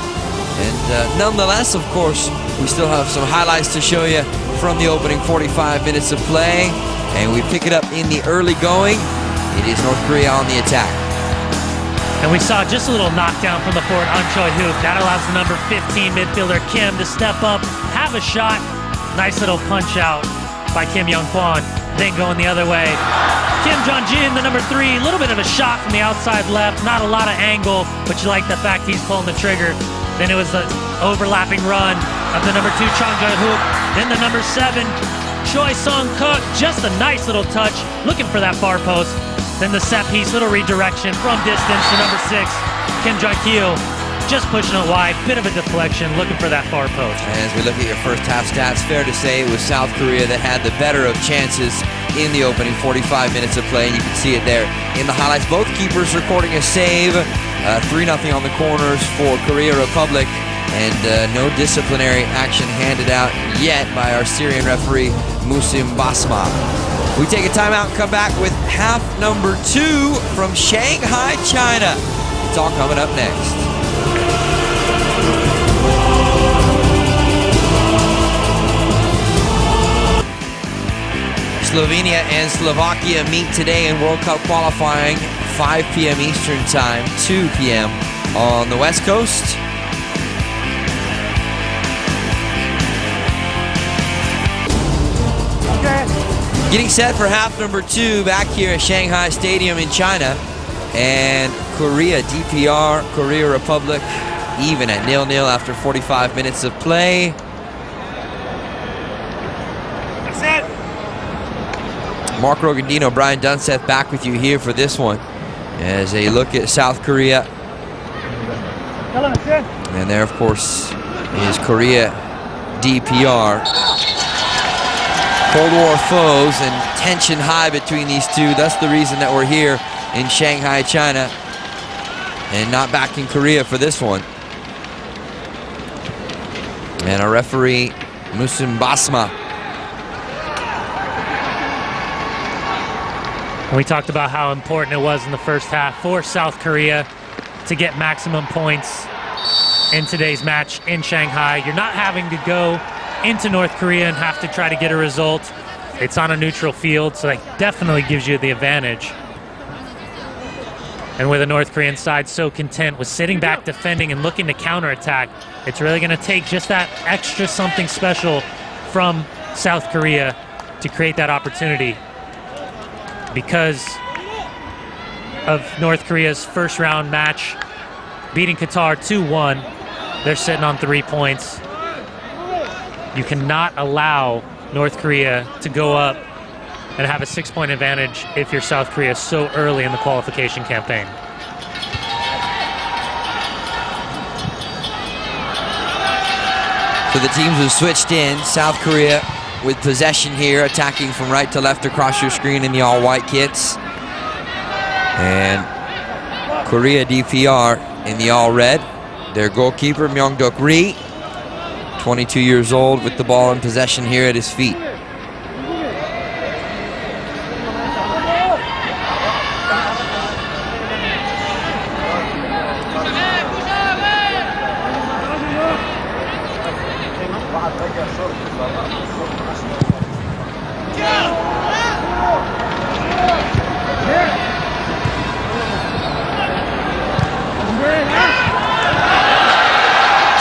And nonetheless, of course, we still have some highlights to show you from the opening 45 minutes of play. And we pick it up in the early going. It is North Korea on the attack. And we saw just a little knockdown from the forward An Choi-hook. That allows the number 15 midfielder Kim to step up, have a shot. Nice little punch out by Kim Young-kwon. Then going the other way. Kim Jong-jin, the number 3, a little bit of a shot from the outside left. Not a lot of angle, but you like the fact he's pulling the trigger. Then it was the overlapping run of the number 2 Chong Jae-hook. Then the number 7 Choi Sung-kook. Just a nice little touch, looking for that far post. Then the set piece, little redirection from distance to number 6 Kim Jong-kyo. Just pushing it wide, bit of a deflection, looking for that far post. As we look at your first half stats, fair to say it was South Korea that had the better of chances in the opening 45 minutes of play, and you can see it there in the highlights. Both keepers recording a save, 3-0 on the corners for Korea Republic, and no disciplinary action handed out yet by our Syrian referee, Musim Basma. We take a timeout and come back with half number 2 from Shanghai, China. It's all coming up next. Slovenia and Slovakia meet today in World Cup qualifying, 5 p.m. Eastern Time, 2 p.m. on the West Coast. Getting set for half number 2 back here at Shanghai Stadium in China. And Korea, DPR, Korea Republic, even at 0-0 after 45 minutes of play. Mark Rogodino, Brian Dunseth back with you here for this one as a look at South Korea. And there, of course, is Korea DPR. Cold War foes and tension high between these two. That's the reason that we're here in Shanghai, China, and not back in Korea for this one. And our referee, Musim Basma. We talked about how important it was in the first half for South Korea to get maximum points in today's match in Shanghai. You're not having to go into North Korea and have to try to get a result. It's on a neutral field, so that definitely gives you the advantage. And with the North Korean side so content with sitting back, defending, and looking to counterattack, it's really going to take just that extra something special from South Korea to create that opportunity. Because of North Korea's first round match, beating Qatar 2-1, they're sitting on 3 points. You cannot allow North Korea to go up and have a 6-point advantage if you're South Korea so early in the qualification campaign. So the teams have switched in. South Korea with possession here, attacking from right to left across your screen in the all-white kits. And Korea DPR in the all-red. Their goalkeeper, Myung-duk Ri, 22 years old, with the ball in possession here at his feet.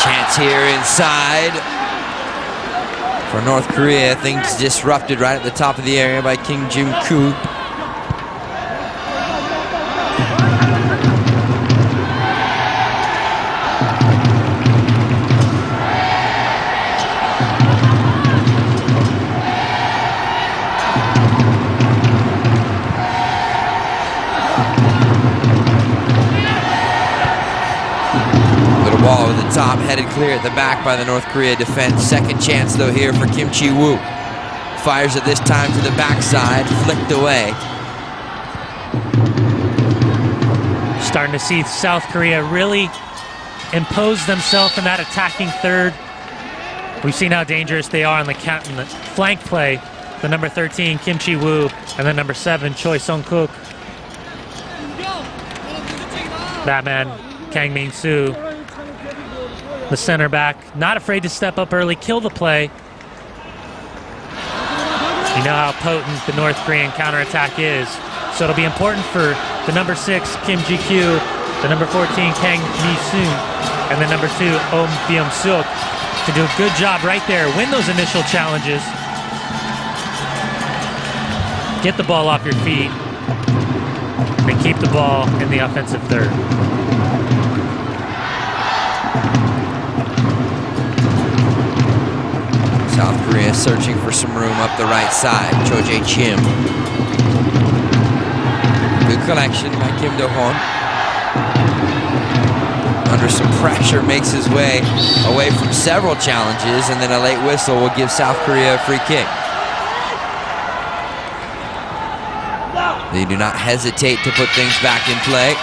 Chance here inside for North Korea. Things disrupted right at the top of the area by Kim Jim-koo. Ball over the top, headed clear at the back by the North Korea defense. Second chance though here for Kim Chi-woo. Fires it this time to the backside, flicked away. Starting to see South Korea really impose themselves in that attacking third. We've seen how dangerous they are in the flank play. The number 13, Kim Chi-woo, and the number 7, Choi Sung-kook. That man, Kang Min-soo, the center back, not afraid to step up early, kill the play. You know how potent the North Korean counterattack is. So it'll be important for the number 6, Kim Ji-kyu, the number 14, Kang Mi-soon, and the number 2, Oh Byung-suk to do a good job right there, win those initial challenges, get the ball off your feet, and keep the ball in the offensive third. South Korea searching for some room up the right side. Cho Jae-chim. Good collection by Kim Do-hon. Under some pressure, makes his way away from several challenges, and then a late whistle will give South Korea a free kick. They do not hesitate to put things back in play.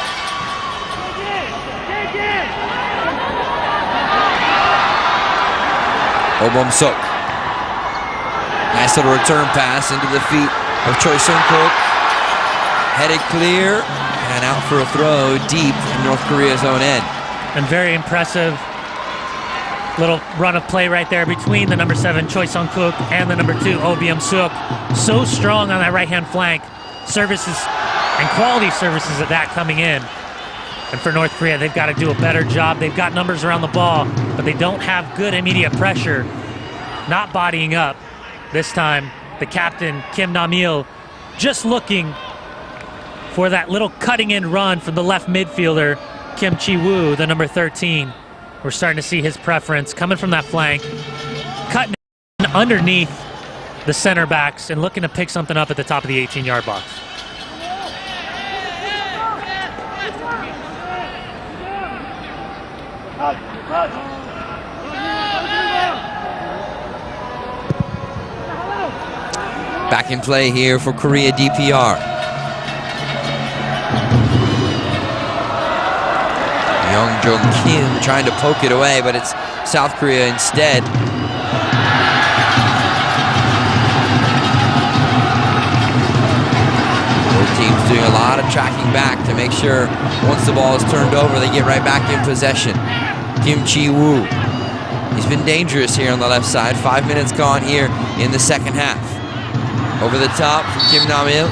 Oh Byung-suk. Nice little return pass into the feet of Choi Sung-kook. Headed clear and out for a throw deep in North Korea's own end. And very impressive little run of play right there between the number 7, Choi Sung-kook, and the number 2, Oh Byung-suk. So strong on that right-hand flank. Services and quality services at that coming in. And for North Korea, they've got to do a better job. They've got numbers around the ball, but they don't have good immediate pressure. Not bodying up. This time, the captain, Kim Nam-il, just looking for that little cutting-in run from the left midfielder, Kim Chi-woo, the number 13. We're starting to see his preference coming from that flank, cutting underneath the center backs and looking to pick something up at the top of the 18-yard box. Back in play here for Korea DPR. Young Jong Kim trying to poke it away, but it's South Korea instead. Both teams doing a lot of tracking back to make sure once the ball is turned over, they get right back in possession. Kim Chi-woo He's been dangerous here on the left side. 5 minutes gone here in the second half. Over the top from Kim Nam-il.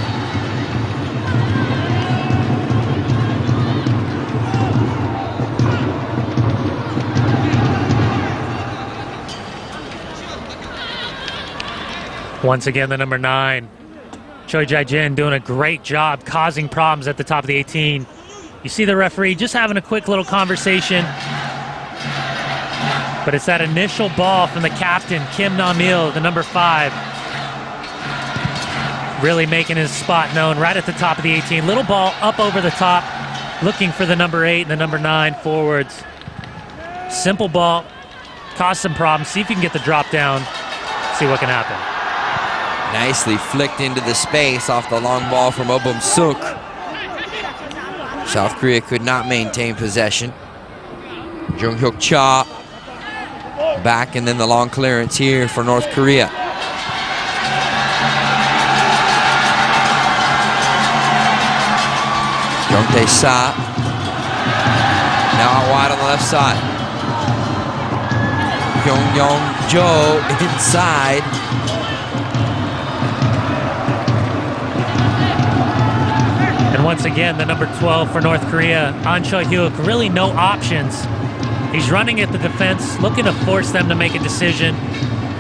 Once again, the number 9, Choi Jae-jin, doing a great job causing problems at the top of the 18. You see the referee just having a quick little conversation. But it's that initial ball from the captain, Kim Nam-il, the number 5. Really making his spot known right at the top of the 18. Little ball up over the top, looking for the number 8 and the number 9 forwards. Simple ball, cause some problems. See if you can get the drop down, see what can happen. Nicely flicked into the space off the long ball from Oh Bum-suk. South Korea could not maintain possession. Jung-hyuk Cha back, and then the long clearance here for North Korea. Jung Tae-sa now out wide on the left side. Hyung Young-jo inside. And once again, the number 12 for North Korea, An Choi-hyuk, really no options. He's running at the defense, looking to force them to make a decision.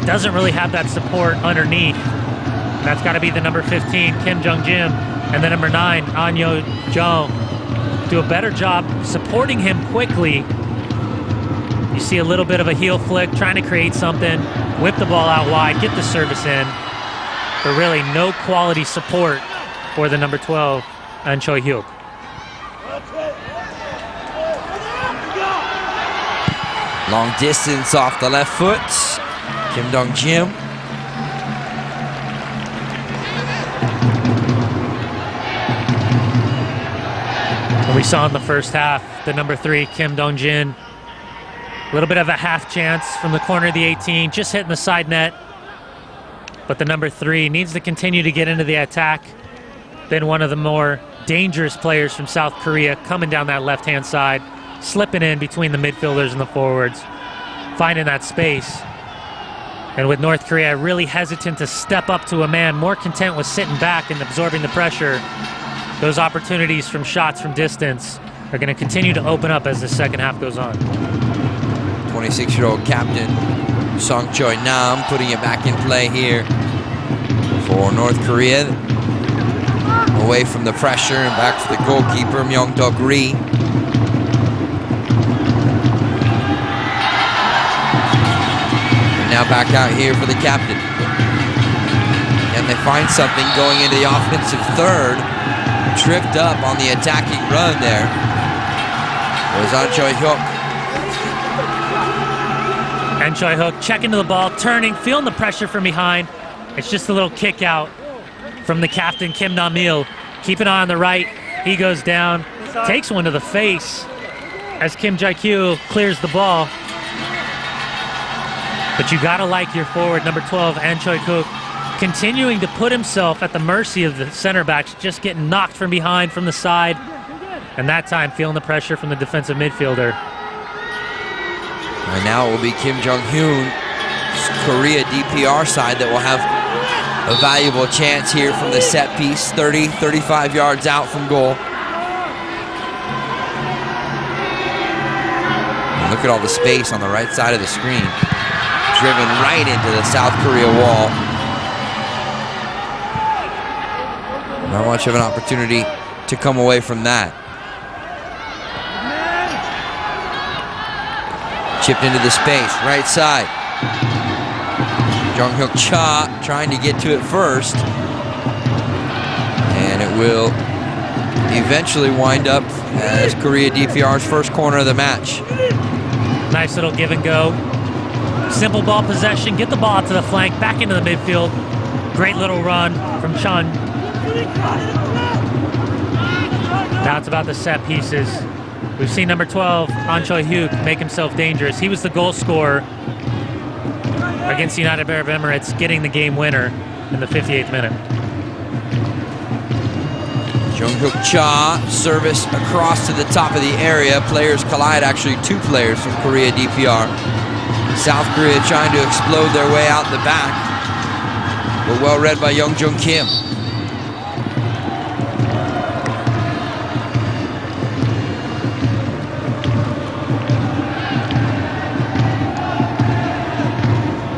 Doesn't really have that support underneath. That's got to be the number 15, Kim Jung-jim, and the number 9, An Yo-jong. Do a better job supporting him quickly. You see a little bit of a heel flick, trying to create something, whip the ball out wide, get the service in. But really no quality support for the number 12, An Choi-hyuk. Long distance off the left foot, Kim Dong-jim. We saw in the first half, the number 3, Kim Dong-jin, a little bit of a half chance from the corner of the 18, just hitting the side net. But the number 3 needs to continue to get into the attack. Been one of the more dangerous players from South Korea, coming down that left-hand side, slipping in between the midfielders and the forwards, finding that space. And with North Korea really hesitant to step up to a man, more content with sitting back and absorbing the pressure, those opportunities from shots from distance are going to continue to open up as the second half goes on. 26-year-old captain Song Choi-nam putting it back in play here for North Korea. Away from the pressure and back for the goalkeeper, Myung-duk Ri. And now back out here for the captain. Can they find something going into the offensive third? Tripped up on the attacking run there. It was An Choi-hyuk. An Choi-hyuk checking to the ball, turning, feeling the pressure from behind. It's just a little kick out from the captain, Kim Nam-il. Keep an eye on the right. He goes down, takes one to the face as Kim Jae-kyu clears the ball. But you gotta like your forward, number 12, An Choi-hyuk, continuing to put himself at the mercy of the center backs, just getting knocked from behind, from the side, and that time feeling the pressure from the defensive midfielder. And now it will be Kim Jong-hyun, Korea DPR side, that will have a valuable chance here from the set piece, 30, 35 yards out from goal. And look at all the space on the right side of the screen. Driven right into the South Korea wall. Not much of an opportunity to come away from that. Chipped into the space, right side. Jung-hyuk Cha trying to get to it first. And it will eventually wind up as Korea DPR's first corner of the match. Nice little give and go. Simple ball possession, get the ball out to the flank, back into the midfield. Great little run from Chun. Now it's about the set pieces. We've seen number 12, An Choi-hyuk, make himself dangerous. He was the goal scorer against the United Arab Emirates, getting the game winner in the 58th minute. Jung-hyuk Cha, service across to the top of the area. Players collide, actually 2 players from Korea DPR. South Korea trying to explode their way out the back, but well read by Youngjung Kim.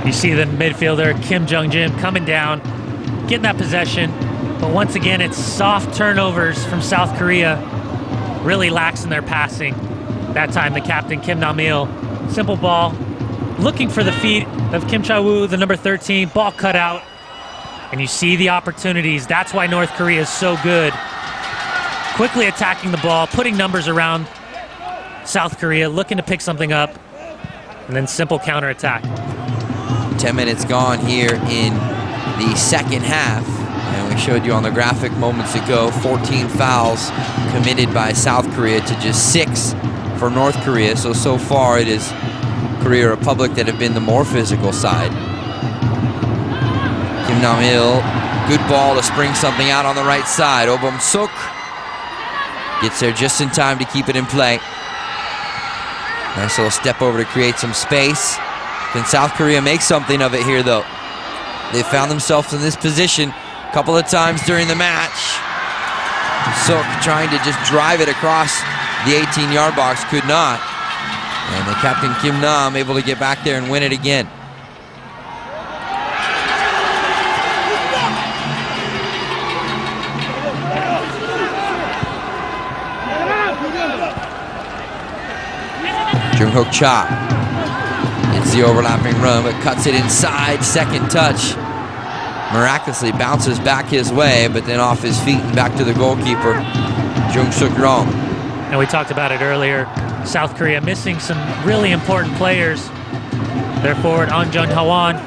You see the midfielder Kim Jung-jim coming down, getting that possession, but once again it's soft turnovers from South Korea, really lax in their passing. That time the captain Kim Nam-il, simple ball, looking for the feet of Kim Cha-woo, the number 13, ball cut out, and you see the opportunities. That's why North Korea is so good. Quickly attacking the ball, putting numbers around South Korea, looking to pick something up, and then simple counterattack. 10 minutes gone here in the second half, and we showed you on the graphic moments ago 14 fouls committed by South Korea to just 6 for North Korea. So far it is Korea Republic that have been the more physical side. Kim Nam-il, good ball to spring something out on the right side. Oh Bum-suk gets there just in time to keep it in play. Nice little step over to create some space. Can South Korea make something of it here, though? They found themselves in this position a couple of times during the match. Suk trying to just drive it across the 18-yard box, could not. And the captain Kim Nam able to get back there and win it again. Jung-hook Cha. It's the overlapping run, but cuts it inside, second touch. Miraculously bounces back his way, but then off his feet and back to the goalkeeper, Jung-suk Rong. And we talked about it earlier. South Korea missing some really important players. Their forward, An Jun Hawan,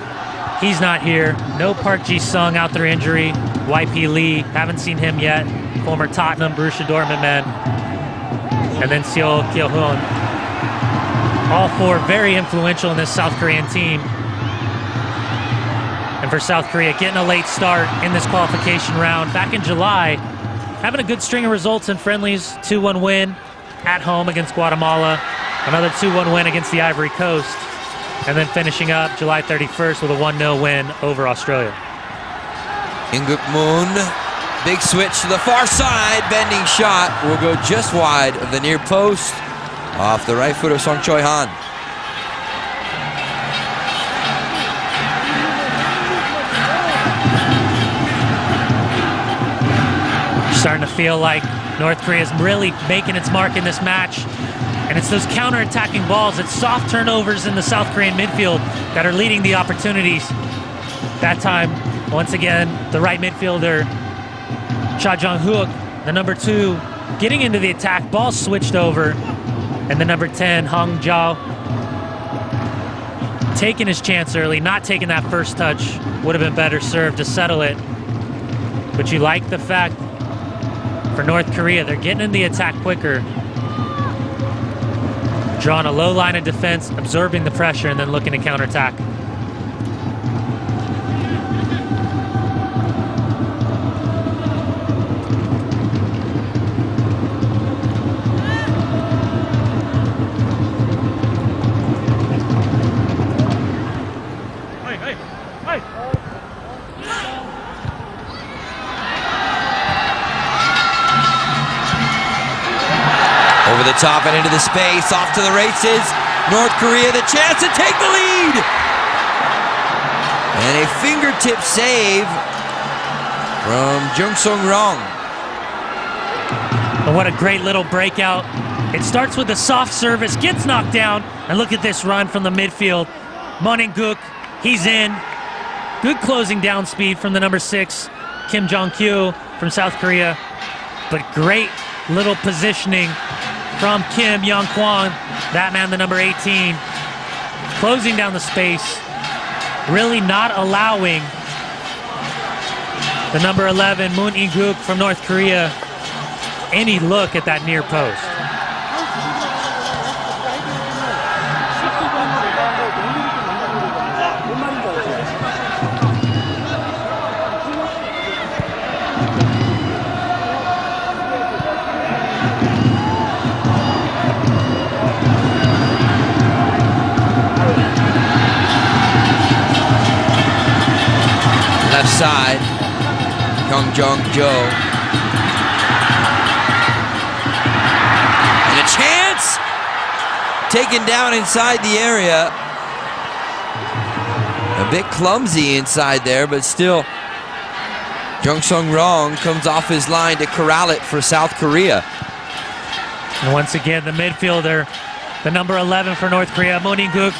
he's not here. No Park Ji-sung out through injury. YP Lee, haven't seen him yet. Former Tottenham, Borussia Dortmund man. And then Seo Kyo-hoon. All four very influential in this South Korean team. And for South Korea, getting a late start in this qualification round. Back in July, having a good string of results in friendlies. 2-1 win at home against Guatemala. Another 2-1 win against the Ivory Coast. And then finishing up July 31st with a 1-0 win over Australia. Inguk Moon, big switch to the far side. Bending shot will go just wide of the near post. Off the right foot of Song Choi-han. Starting to feel like North Korea is really making its mark in this match. And it's those counter-attacking balls, it's soft turnovers in the South Korean midfield that are leading the opportunities. That time, once again, the right midfielder, Cha Jong-hook, the number 2, getting into the attack, ball switched over. And the number 10, Hong Jao, taking his chance early, not taking that first touch. Would have been better served to settle it. But you like the fact for North Korea, they're getting in the attack quicker. Drawing a low line of defense, absorbing the pressure, and then looking to counterattack. Over the top and into the space, off to the races. North Korea, the chance to take the lead. And a fingertip save from Jung-sung Rong. And what a great little breakout. It starts with a soft service, gets knocked down, and look at this run from the midfield. Mon In-guk, he's in. Good closing down speed from the number 6, Kim Jong-kyu from South Korea. But great little positioning from Kim Young-kwon, that man, the number 18, closing down the space, really not allowing the number 11, Moon In-guk from North Korea, any look at that near post. side. Jung-jo. And a chance! Taken down inside the area. A bit clumsy inside there, but still Jung Sung-rong comes off his line to corral it for South Korea. And once again, the midfielder, the number 11 for North Korea, Moon In-guk,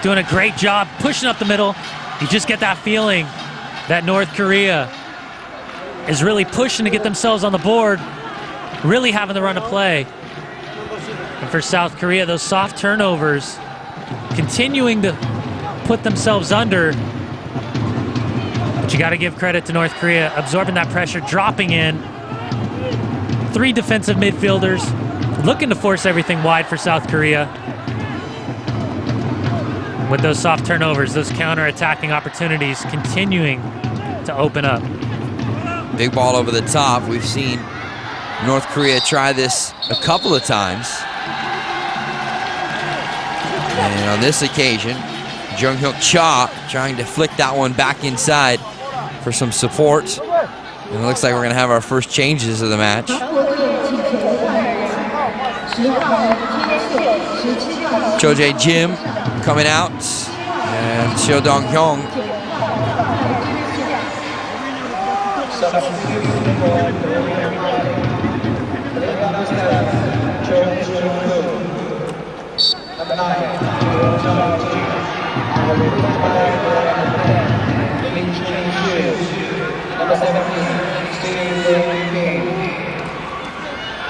doing a great job pushing up the middle. You just get that feeling that North Korea is really pushing to get themselves on the board, really having the run of play. And for South Korea, those soft turnovers, continuing to put themselves under. But you got to give credit to North Korea, absorbing that pressure, dropping in. 3 defensive midfielders, looking to force everything wide for South Korea. With those soft turnovers, those counter-attacking opportunities continuing to open up. Big ball over the top. We've seen North Korea try this a couple of times. And on this occasion, Jung Hyuk Cha trying to flick that one back inside for some support. And it looks like we're going to have our first changes of the match. Cho Jae Jim coming out, and Seo Dong Hyung.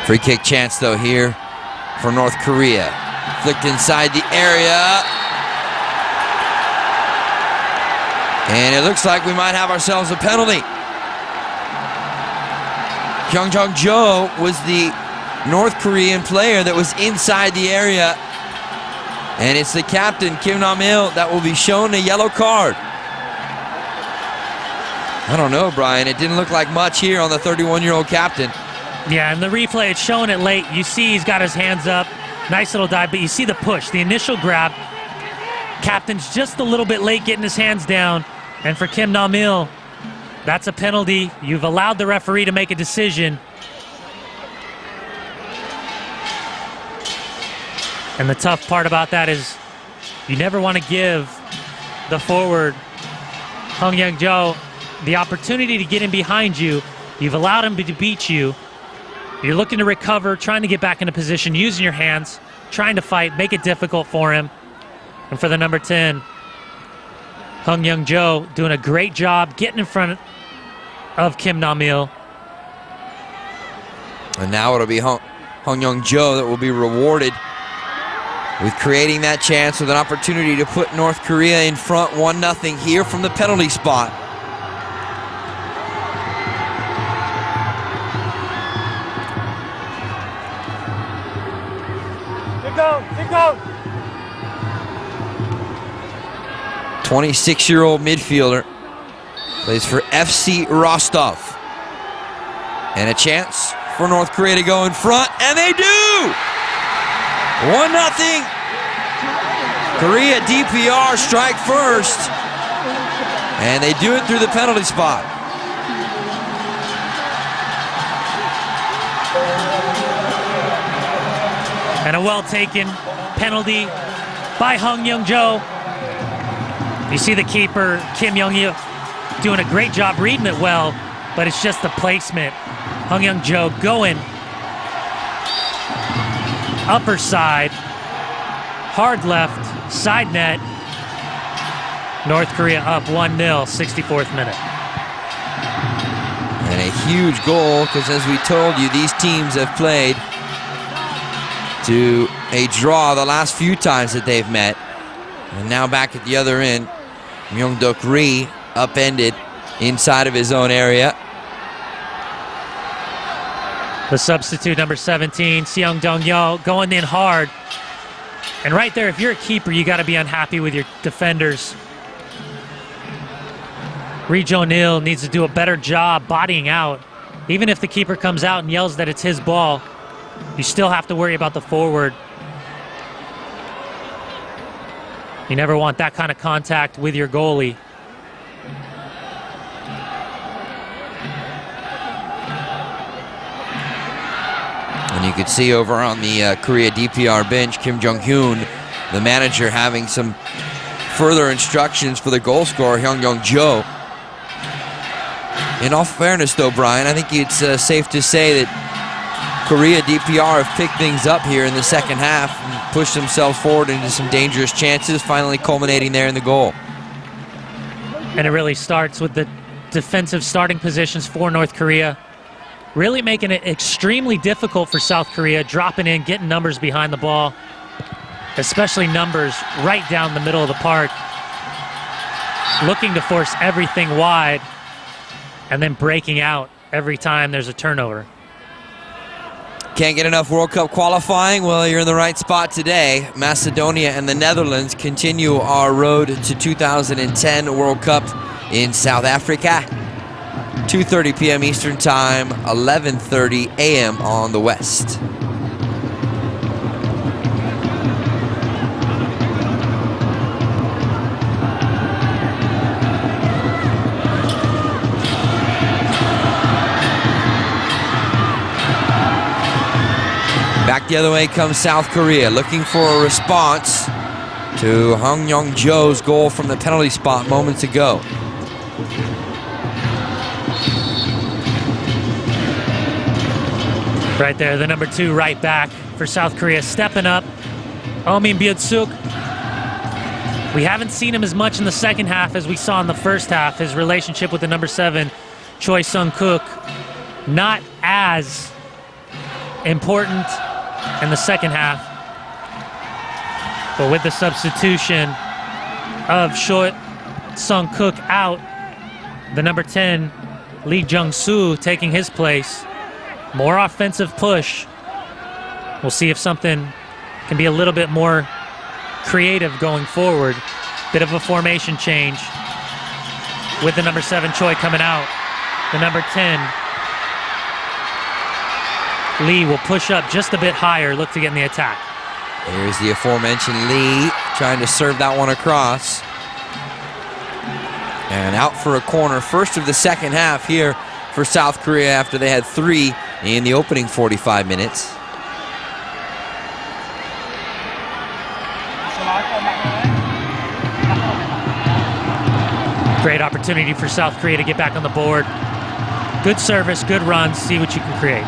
Free kick chance though here for North Korea. Flicked inside the area. And it looks like we might have ourselves a penalty. Kyung Jung-jo was the North Korean player that was inside the area. And it's the captain, Kim Nam-il, that will be shown a yellow card. I don't know, Brian. It didn't look like much here on the 31-year-old captain. Yeah, and the replay, it's showing it late. You see he's got his hands up. Nice little dive, but you see the push, the initial grab. Captain's just a little bit late getting his hands down. And for Kim Nam-il, that's a penalty. You've allowed the referee to make a decision. And the tough part about that is you never want to give the forward, Hong Young-jo, the opportunity to get in behind you. You've allowed him to beat you. You're looking to recover, trying to get back into position, using your hands, trying to fight, make it difficult for him. And for the number 10, Hong Young-jo doing a great job getting in front of Kim Nam-il. And now it'll be Hong Young-jo that will be rewarded with creating that chance with an opportunity to put North Korea in front 1-0 here from the penalty spot. Get go! 26-year-old midfielder, plays for FC Rostov. And a chance for North Korea to go in front, and they do! 1-0. Korea DPR strike first, and they do it through the penalty spot. And a well-taken penalty by Hong Young-jo. You see the keeper, Kim Young-il, doing a great job reading it well, but it's just the placement. Hong Young-jo going upper side, hard left, side net. North Korea up 1-0, 64th minute. And a huge goal, because as we told you, these teams have played to a draw the last few times that they've met. And now back at the other end, Myung-duk Ri upended inside of his own area. The substitute, number 17, Seong Dong-yeol, going in hard. And right there, if you're a keeper, you got to be unhappy with your defenders. Ri Jo-il needs to do a better job bodying out. Even if the keeper comes out and yells that it's his ball, you still have to worry about the forward. You never want that kind of contact with your goalie. And you could see over on the Korea DPR bench, Kim Jong-hyun, the manager, having some further instructions for the goal scorer, Hyung-Young Jo. In all fairness, though, Brian, I think it's safe to say that Korea DPR have picked things up here in the second half and pushed themselves forward into some dangerous chances, finally culminating there in the goal. And it really starts with the defensive starting positions for North Korea, really making it extremely difficult for South Korea, dropping in, getting numbers behind the ball, especially numbers right down the middle of the park, looking to force everything wide and then breaking out every time there's a turnover. Can't get enough World Cup qualifying? Well, you're in the right spot today. Macedonia and the Netherlands continue our road to 2010 World Cup in South Africa. 2:30 p.m. Eastern Time, 11:30 a.m. on the West. Back the other way comes South Korea, looking for a response to Hyung-Young Jo's goal from the penalty spot moments ago. Right there, the number 2 right back for South Korea, stepping up. Omin Byung-suk. We haven't seen him as much in the second half as we saw in the first half. His relationship with the number 7, Choi Sung-kook, not as important in the second half. But with the substitution of Choi Sung-kook out, the number 10, Lee Jung-soo, taking his place. More offensive push. We'll see if something can be a little bit more creative going forward. Bit of a formation change with the number 7, Choi, coming out. The number 10, Lee, will push up just a bit higher, look to get in the attack. Here's the aforementioned Lee trying to serve that one across. And out for a corner, first of the second half here for South Korea after they had 3 in the opening 45 minutes. Great opportunity for South Korea to get back on the board. Good service, good runs, see what you can create.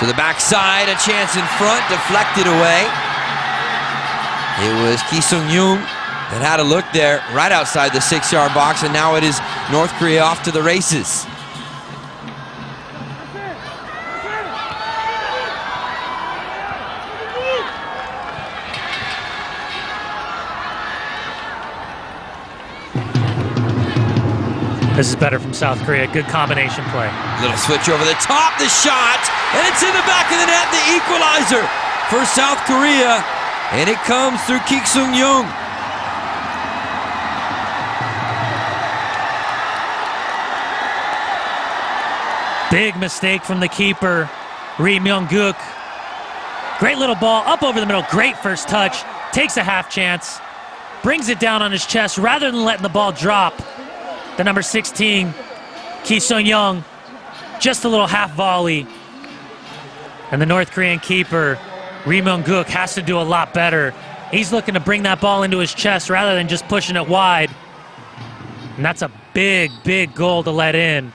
To the backside, a chance in front, deflected away. It was Ki Sung-young that had a look there right outside the 6-yard box, and now it is North Korea off to the races. This is better from South Korea. Good combination play. Little switch over the top, the shot, and it's in the back of the net, the equalizer for South Korea, and it comes through Ki Sung-young. Big mistake from the keeper, Ri Myung-guk. Great little ball up over the middle. Great first touch. Takes a half chance. Brings it down on his chest rather than letting the ball drop. The number 16, Ki Sung-young, just a little half volley. And the North Korean keeper, Ri Myung-guk, has to do a lot better. He's looking to bring that ball into his chest rather than just pushing it wide. And that's a big, big goal to let in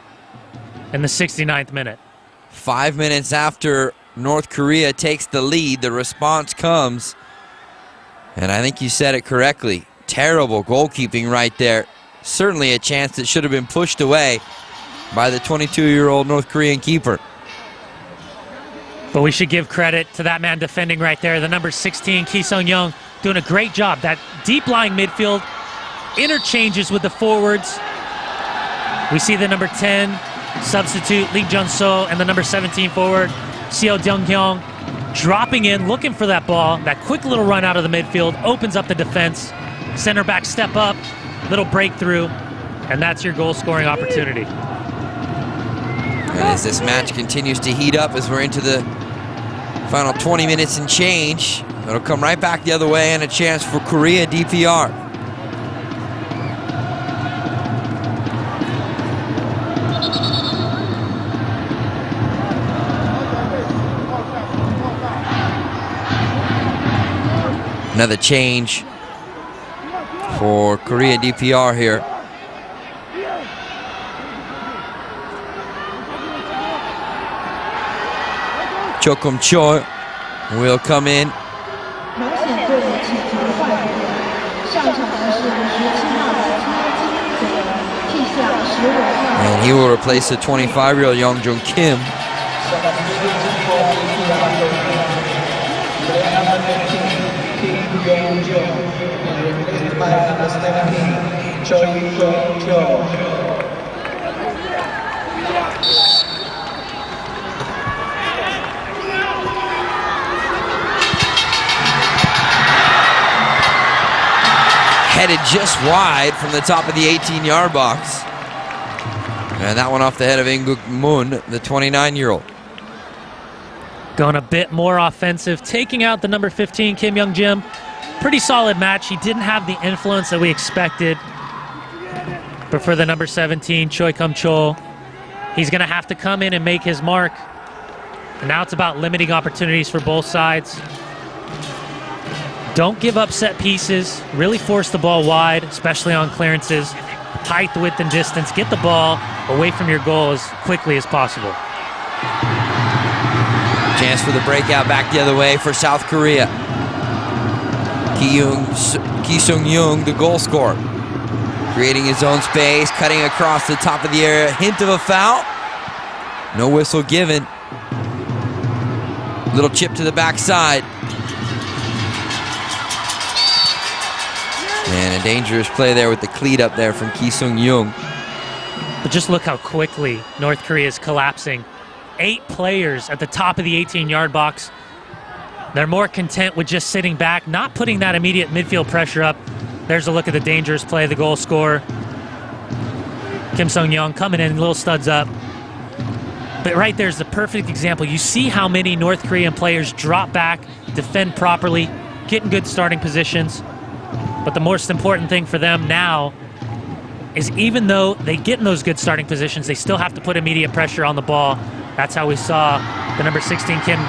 the 69th minute. 5 minutes after North Korea takes the lead, the response comes. And I think you said it correctly. Terrible goalkeeping right there. Certainly a chance that should have been pushed away by the 22-year-old North Korean keeper. But we should give credit to that man defending right there. The number 16, Ki Sung-young, doing a great job. That deep-lying midfield interchanges with the forwards. We see the number 10 substitute, Lee Jun-so, and the number 17 forward, Seo Dong-hyung, dropping in, looking for that ball. That quick little run out of the midfield opens up the defense. Center back step up. Little breakthrough, and that's your goal-scoring opportunity. And as this match continues to heat up, as we're into the final 20 minutes and change, it'll come right back the other way, and a chance for Korea DPR. Another change for Korea DPR here. Chokum Choi will come in. And he will replace the 25-year-old Young Jung Kim. Headed just wide from the top of the 18-yard box. And that one off the head of Inguk Moon, the 29-year-old. Going a bit more offensive, taking out the number 15, Kim Young Jim. Pretty solid match. He didn't have the influence that we expected. But for the number 17, Choi Kum Chol, he's going to have to come in and make his mark. And now it's about limiting opportunities for both sides. Don't give up set pieces. Really force the ball wide, especially on clearances. Height, width, and distance. Get the ball away from your goal as quickly as possible. Chance for the breakout back the other way for South Korea. Ki Sung-young, the goal scorer. Creating his own space, cutting across the top of the area. Hint of a foul. No whistle given. Little chip to the backside. And a dangerous play there with the cleat up there from Ki Sung-young. But just look how quickly North Korea is collapsing. 8 players at the top of the 18-yard box. They're more content with just sitting back, not putting that immediate midfield pressure up. There's a look at the dangerous play, the goal scorer. Kim Sung-young coming in, little studs up. But right there's the perfect example. You see how many North Korean players drop back, defend properly, get in good starting positions. But the most important thing for them now is even though they get in those good starting positions, they still have to put immediate pressure on the ball. That's how we saw the number 16, Kim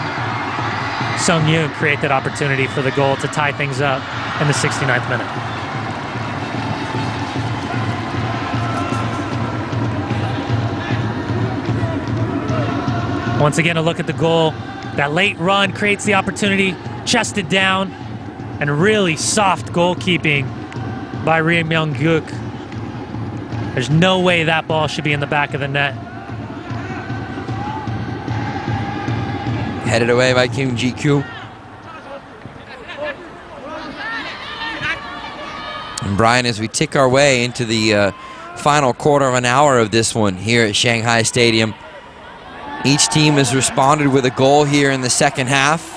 Sung-young, create that opportunity for the goal to tie things up in the 69th minute. Once again, a look at the goal. That late run creates the opportunity, chested down, and really soft goalkeeping by Ri Myung-guk. There's no way that ball should be in the back of the net. Headed away by Kim Ji-kyu. And Brian, as we tick our way into the final quarter of an hour of this one here at Shanghai Stadium, each team has responded with a goal here in the second half.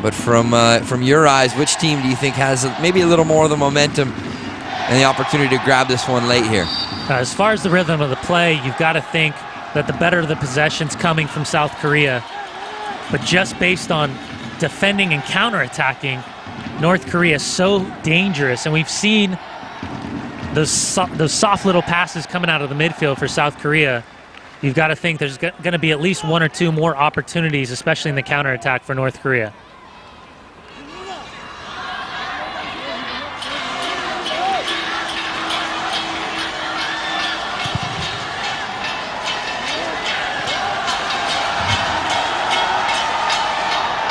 But from your eyes, which team do you think has maybe a little more of the momentum and the opportunity to grab this one late here? As far as the rhythm of the play, you've got to think that the better the possession's coming from South Korea. But just based on defending and counterattacking, North Korea is so dangerous. And we've seen those soft little passes coming out of the midfield for South Korea. You've got to think there's going to be at least 1 or 2 more opportunities, especially in the counterattack for North Korea.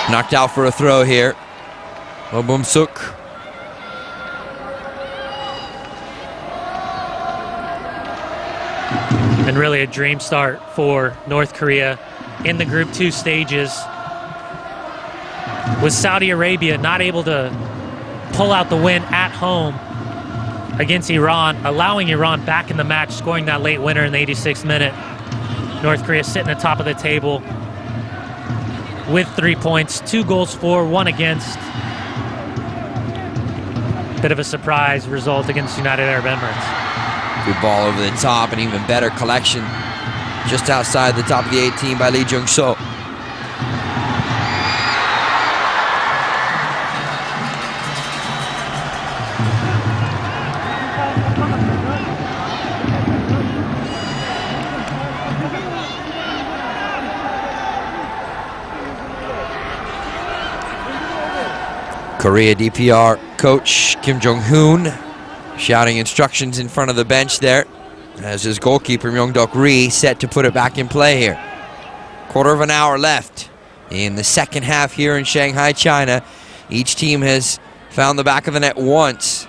Knocked out for a throw here. Bum Suk. And really a dream start for North Korea in the Group 2 stages. With Saudi Arabia not able to pull out the win at home against Iran, allowing Iran back in the match, scoring that late winner in the 86th minute. North Korea sitting at the top of the table with 3 points, 2 goals for, 1 against. Bit of a surprise result against United Arab Emirates. Good ball over the top, and even better collection just outside the top of the 18 by Lee Jung-so. Korea DPR coach Kim Jong-hoon shouting instructions in front of the bench there as his goalkeeper Myung-duk Ri set to put it back in play here. Quarter of an hour left in the second half here in Shanghai, China. Each team has found the back of the net once.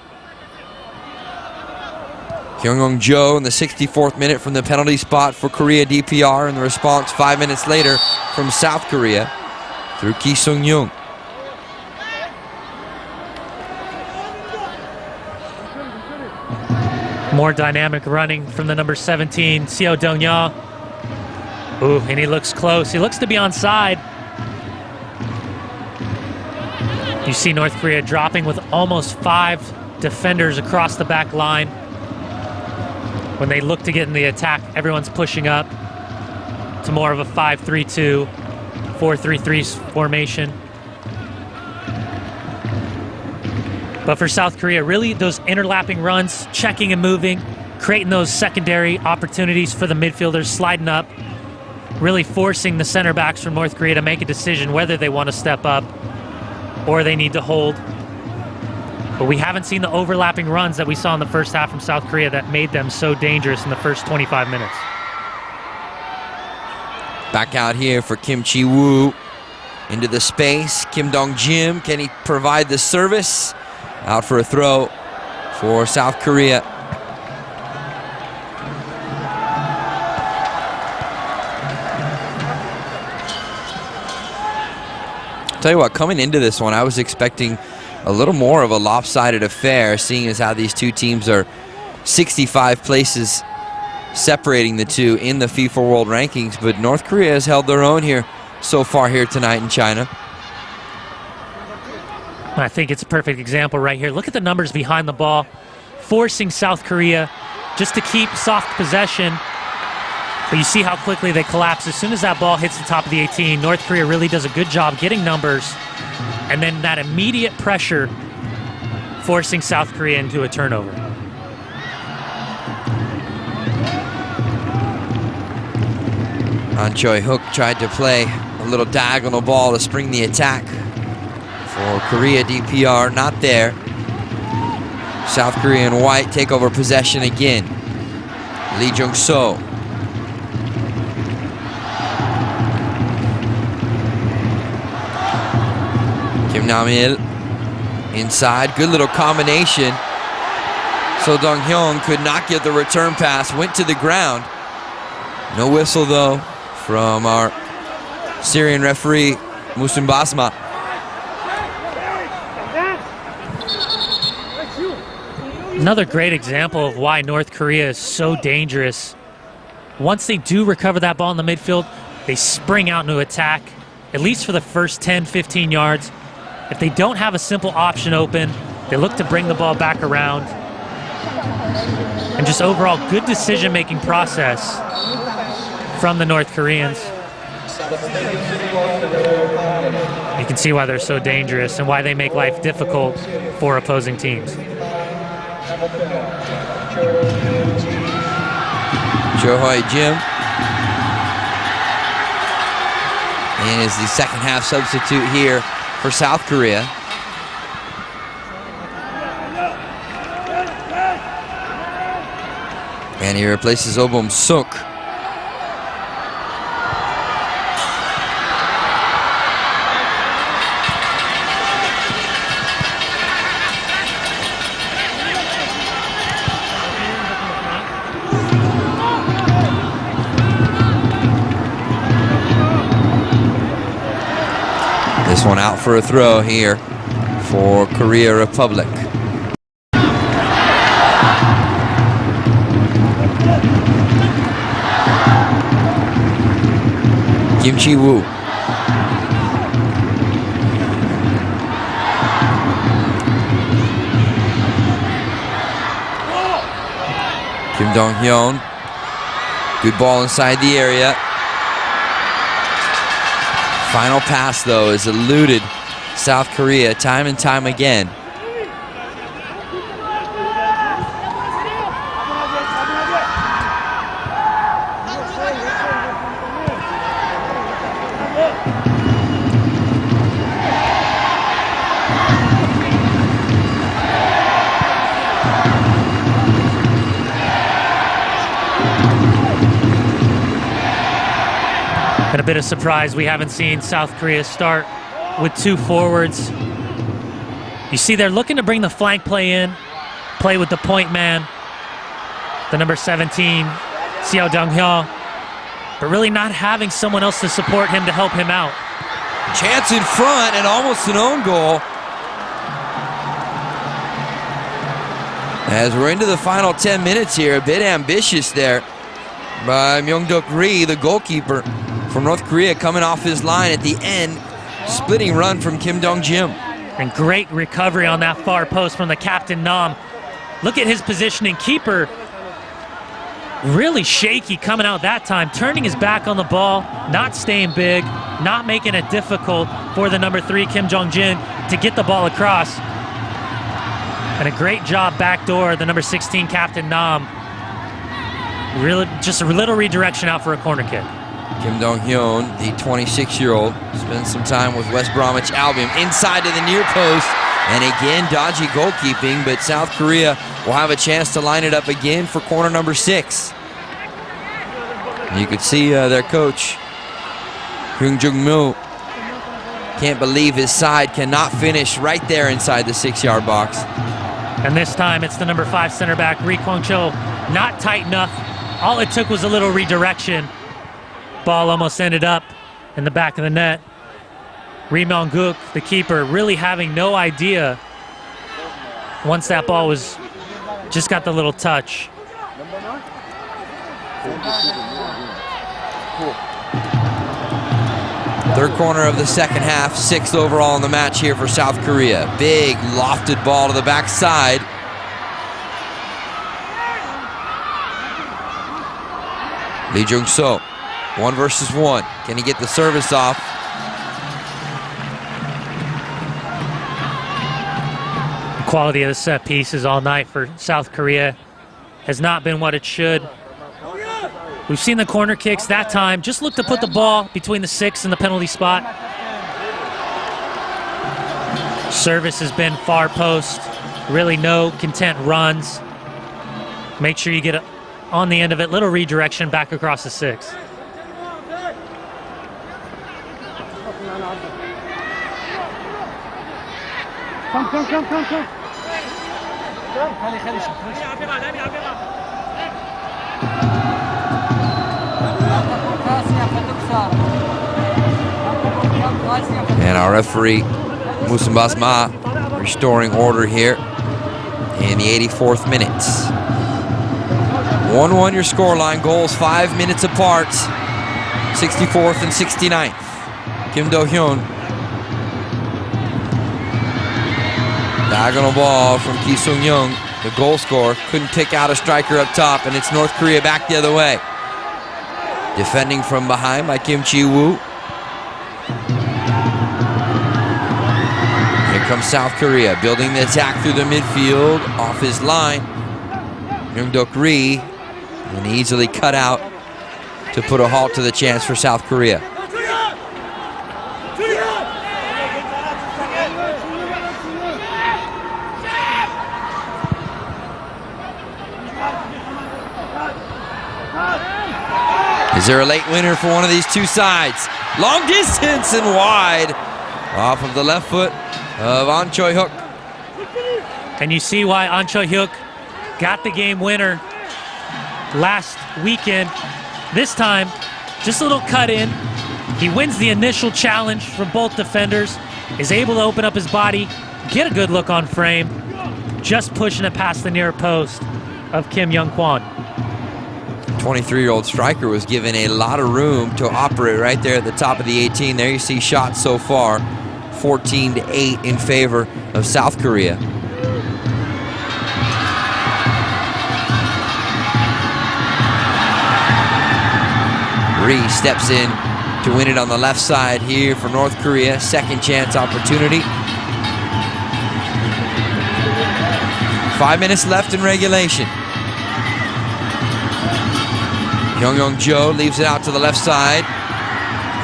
Kyung-Young Jo in the 64th minute from the penalty spot for Korea DPR, and the response 5 minutes later from South Korea through Ki Sung-young. More dynamic running from the number 17, Seo Dong-ya. Ooh, and he looks close. He looks to be onside. You see North Korea dropping with almost 5 defenders across the back line. When they look to get in the attack, everyone's pushing up to more of a 5-3-2, 4-3-3 formation. But for South Korea, really those interlapping runs, checking and moving, creating those secondary opportunities for the midfielders, sliding up, really forcing the center backs from North Korea to make a decision whether they want to step up or they need to hold. But we haven't seen the overlapping runs that we saw in the first half from South Korea that made them so dangerous in the first 25 minutes. Back out here for Kim Chi-woo. Into the space, Kim Dong-jim, can he provide the service? Out for a throw for South Korea. Tell you what, coming into this one, I was expecting a little more of a lopsided affair, seeing as how these two teams are 65 places separating the two in the FIFA World Rankings, but North Korea has held their own here so far here tonight in China. I think it's a perfect example right here. Look at the numbers behind the ball, forcing South Korea just to keep soft possession. But you see how quickly they collapse. As soon as that ball hits the top of the 18, North Korea really does a good job getting numbers, and then that immediate pressure forcing South Korea into a turnover. An Choi-hook tried to play a little diagonal ball to spring the attack for Korea DPR, not there. South Korea in white take over possession again. Lee Jung-so. Kim Nam-il inside, good little combination. So Dong-hyun could not get the return pass, went to the ground. No whistle though from our Syrian referee, Musun Basma. Another great example of why North Korea is so dangerous. Once they do recover that ball in the midfield, they spring out into attack, at least for the first 10, 15 yards. If they don't have a simple option open, they look to bring the ball back around. And just overall good decision-making process from the North Koreans. You can see why they're so dangerous and why they make life difficult for opposing teams. Jo Hoi-jim and is the second half substitute here for South Korea. And he replaces Obum Suk. This one out for a throw here for Korea Republic. Kim Chi-woo. Kim Dong-hyun. Good ball inside the area. Final pass, though, has eluded South Korea time and time again. a bit of surprise. We haven't seen South Korea start with 2 forwards. You see they're looking to bring the flank play in, play with the point man, the number 17, Seo Dong-hyo, but really not having someone else to support him to help him out. Chance in front and almost an own goal. As we're into the final 10 minutes here, a bit ambitious there by Myung-duk Ri, the goalkeeper from North Korea, coming off his line at the end, splitting run from Kim Dong-jim. And great recovery on that far post from the captain Nam. Look at his positioning. Keeper really shaky coming out that time, turning his back on the ball, not staying big, not making it difficult for the number 3, Kim Jong-jin, to get the ball across. And a great job backdoor, the number 16, captain Nam. Really, just a little redirection out for a corner kick. Kim Dong-hyun, the 26-year-old, spends some time with West Bromwich Albion inside to the near post, and again dodgy goalkeeping, but South Korea will have a chance to line it up again for corner number 6. You could see their coach, Hyung Jung-moo, can't believe his side cannot finish right there inside the 6-yard box. And this time it's the number 5 center back, Ri Kwang-cho, not tight enough. All it took was a little redirection. Ball almost ended up in the back of the net. Ri Myung-guk, the keeper, really having no idea once that ball was just got the little touch. Third corner of the second half, 6th overall in the match here for South Korea. Big lofted ball to the backside. Lee Jung-so, 1 versus 1. Can he get the service off? Quality of the set pieces all night for South Korea has not been what it should. We've seen the corner kicks that time. Just look to put the ball between the 6 and the penalty spot. Service has been far post. Really no content runs. Make sure you get on the end of it. Little redirection back across the 6. Come. And our referee, Musim Basma, restoring order here in the 84th minute. 1-1 your scoreline, goals 5 minutes apart. 64th and 69th. Kim Do-hyun. Diagonal ball from Ki Sung-young, the goal scorer. Couldn't pick out a striker up top, and it's North Korea back the other way. Defending from behind by Kim Chi-woo. Here comes South Korea, building the attack through the midfield, off his line. Myung-duk Ri, and easily cut out to put a halt to the chance for South Korea. Is there a late winner for one of these two sides? Long distance and wide off of the left foot of An Choi-hyuk. And you see why An Choi-hyuk got the game winner last weekend. This time, just a little cut in. He wins the initial challenge from both defenders, is able to open up his body, get a good look on frame, just pushing it past the near post of Kim Young-kwon. 23-year-old striker was given a lot of room to operate right there at the top of the 18. There you see shots so far, 14-8 in favor of South Korea. Ri steps in to win it on the left side here for North Korea. Second chance opportunity. 5 minutes left in regulation. Young-jo leaves it out to the left side.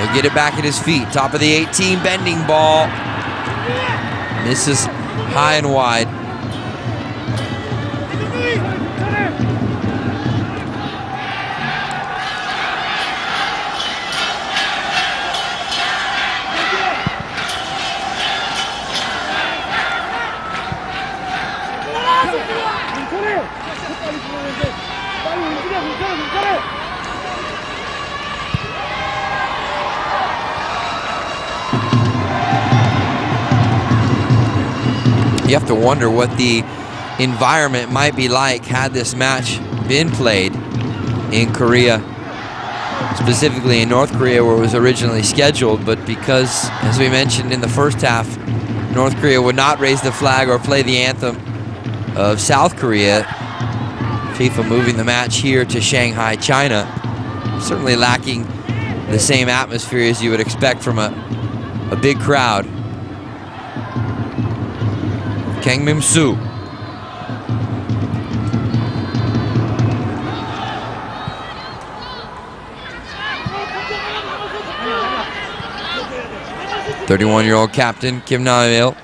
He'll get it back at his feet. Top of the 18, bending ball. Misses high and wide. You have to wonder what the environment might be like had this match been played in Korea, specifically in North Korea where it was originally scheduled. But because, as we mentioned in the first half, North Korea would not raise the flag or play the anthem of South Korea, FIFA moving the match here to Shanghai, China, certainly lacking the same atmosphere as you would expect from a big crowd. Kang Min-soo. (31-year-old) captain Kim Na-il.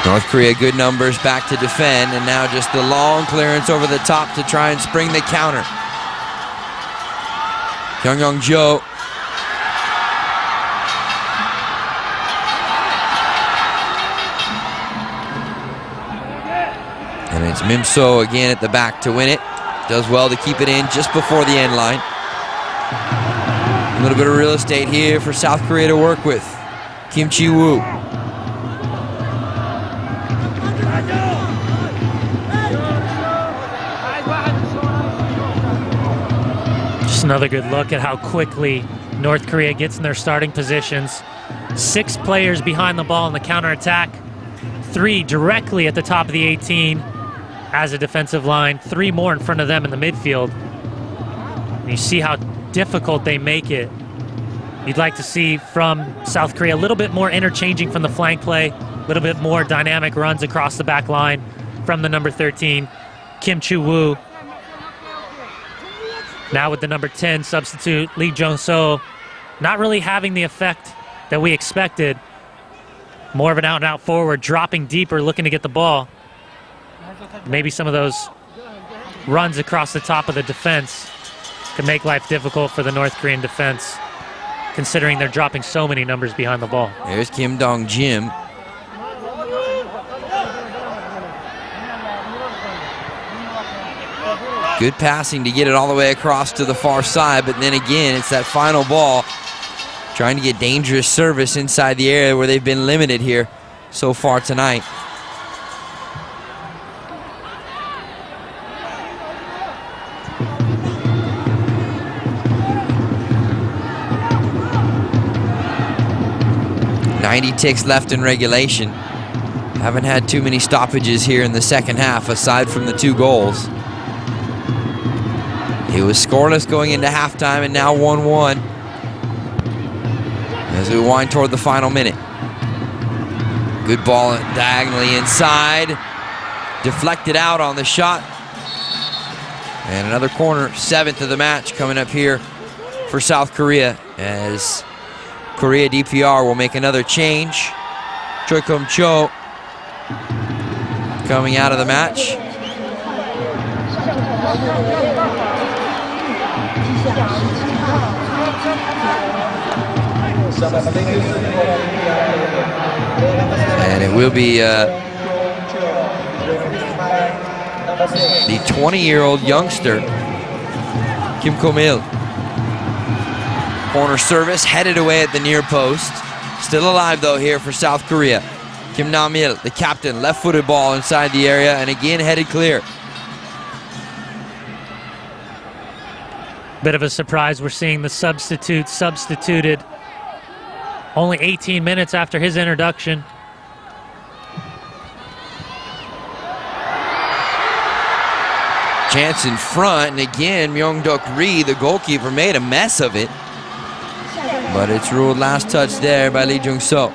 North Korea, good numbers back to defend, and now just the long clearance over the top to try and spring the counter. Kyung-young-jo. And it's Min-soo again at the back to win it. Does well to keep it in just before the end line. A little bit of real estate here for South Korea to work with. Kim Chi-woo. Just another good look at how quickly North Korea gets in their starting positions. 6 players behind the ball in the counterattack. 3 directly at the top of the 18 as a defensive line. 3 more in front of them in the midfield. And you see how difficult they make it. You'd like to see from South Korea a little bit more interchanging from the flank play, a little bit more dynamic runs across the back line from the number 13, Kim Chi-woo. Now with the number 10 substitute, Lee Jong-seo, not really having the effect that we expected. More of an out-and-out forward, dropping deeper, looking to get the ball. Maybe some of those runs across the top of the defense could make life difficult for the North Korean defense, considering they're dropping so many numbers behind the ball. There's Kim Dong-jim. Good passing to get it all the way across to the far side, but then again, it's that final ball trying to get dangerous service inside the area where they've been limited here so far tonight. .90 ticks left in regulation. Haven't had too many stoppages here in the second half, aside from the 2 goals. It was scoreless going into halftime, and now 1-1 as we wind toward the final minute. Good ball diagonally inside, deflected out on the shot, and another corner. 7th of the match coming up here for South Korea, as Korea DPR will make another change. Choi Kum-cho coming out of the match. And it will be the 20-year-old youngster, Kim Ko-mil. Corner service headed away at the near post. Still alive though here for South Korea. Kim Na-mil, the captain, left-footed ball inside the area and again headed clear. Bit of a surprise, we're seeing the substitute substituted only 18 minutes after his introduction. Chance in front, and again Myung-duk Ri, the goalkeeper, made a mess of it. But it's ruled last touch there by Lee Jung-seo.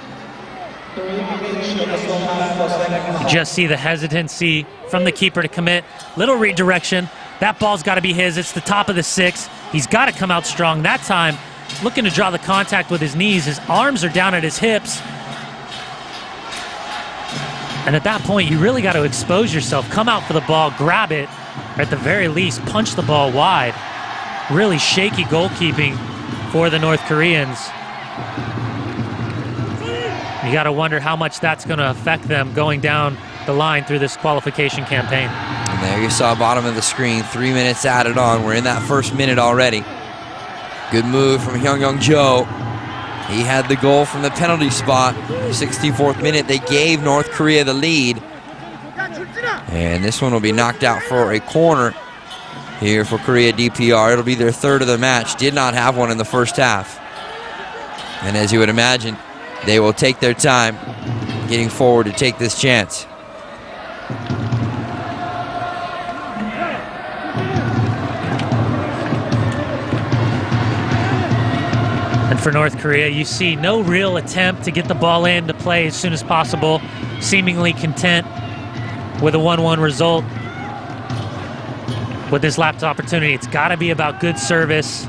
You just see the hesitancy from the keeper to commit. Little redirection. That ball's got to be his. It's the top of the 6. He's got to come out strong. That time, looking to draw the contact with his knees. His arms are down at his hips. And at that point, you really got to expose yourself. Come out for the ball, grab it, or at the very least, punch the ball wide. Really shaky goalkeeping for the North Koreans. You got to wonder how much that's going to affect them going down the line through this qualification campaign. And there you saw bottom of the screen, 3 minutes added on. We're in that first minute already. Good move from Hyung-young Jo. He had the goal from the penalty spot. 64th minute, they gave North Korea the lead. And this one will be knocked out for a corner here for Korea DPR. It'll be their third of the match. Did not have one in the first half. And as you would imagine, they will take their time getting forward to take this chance. And for North Korea, you see no real attempt to get the ball in to play as soon as possible, seemingly content with a 1-1 result. With this lapped opportunity, it's got to be about good service.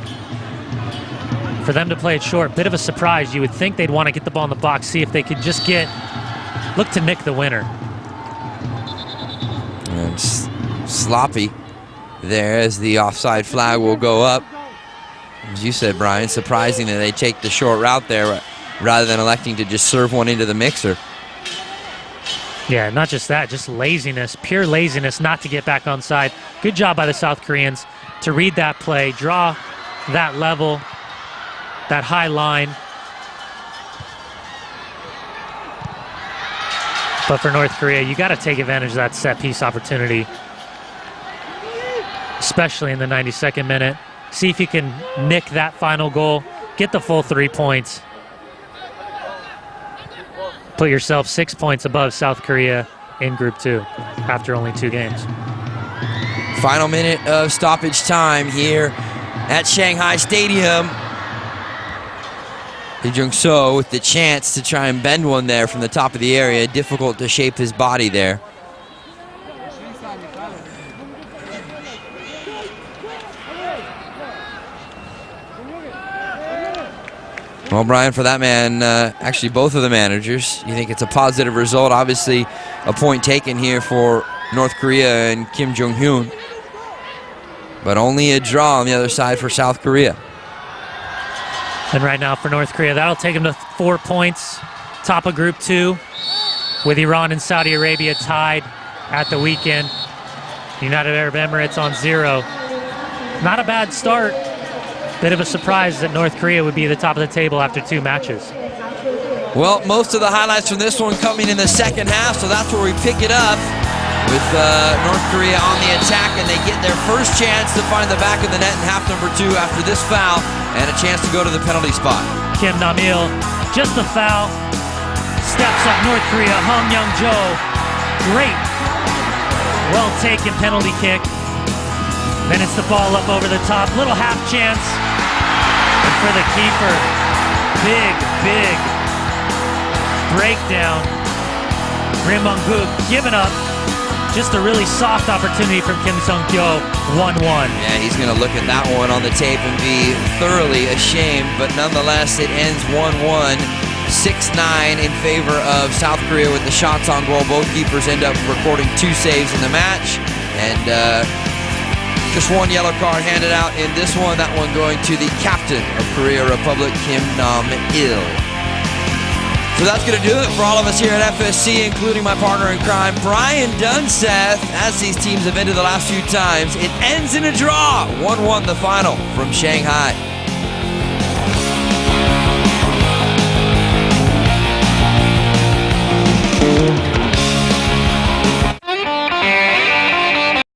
For them to play it short, bit of a surprise. You would think they'd want to get the ball in the box, see if they could just look to nick the winner. And sloppy there as the offside flag will go up. As you said, Brian, surprising that they take the short route there rather than electing to just serve one into the mixer. Yeah, not just that, just laziness, pure laziness not to get back onside. Good job by the South Koreans to read that play, draw that level, that high line. But for North Korea, you got to take advantage of that set piece opportunity, especially in the 92nd minute. See if you can nick that final goal, get the full 3 points. Put yourself 6 points above South Korea in Group 2 after only 2 games. Final minute of stoppage time here at Shanghai Stadium. Lee Jung-so with the chance to try and bend one there from the top of the area. Difficult to shape his body there. Well, Brian, for that man, actually both of the managers, you think it's a positive result. Obviously, a point taken here for North Korea and Kim Jong-hyun. But only a draw on the other side for South Korea. And right now for North Korea, that'll take them to 4 points, top of Group 2, with Iran and Saudi Arabia tied at the weekend. United Arab Emirates on 0. Not a bad start. Bit of a surprise that North Korea would be at the top of the table after 2 matches. Well, most of the highlights from this one coming in the second half, so that's where we pick it up with North Korea on the attack, and they get their first chance to find the back of the net in half number 2 after this foul, and a chance to go to the penalty spot. Kim Nam-il, just the foul, steps up North Korea, Hong Young-jo, great, well taken penalty kick. Then it's the ball up over the top, little half chance. And for the keeper, big breakdown. Rim Mong-guk giving up. Just a really soft opportunity from Kim Sung-kyo, 1-1. Yeah, he's going to look at that one on the tape and be thoroughly ashamed, but nonetheless, it ends 1-1, 6-9 in favor of South Korea with the shots on goal. Both keepers end up recording 2 saves in the match, and just 1 yellow card handed out in this one. That one going to the captain of Korea Republic, Kim Nam-il. So that's going to do it for all of us here at FSC, including my partner in crime, Brian Dunseth. As these teams have ended the last few times, it ends in a draw. 1-1 the final from Shanghai.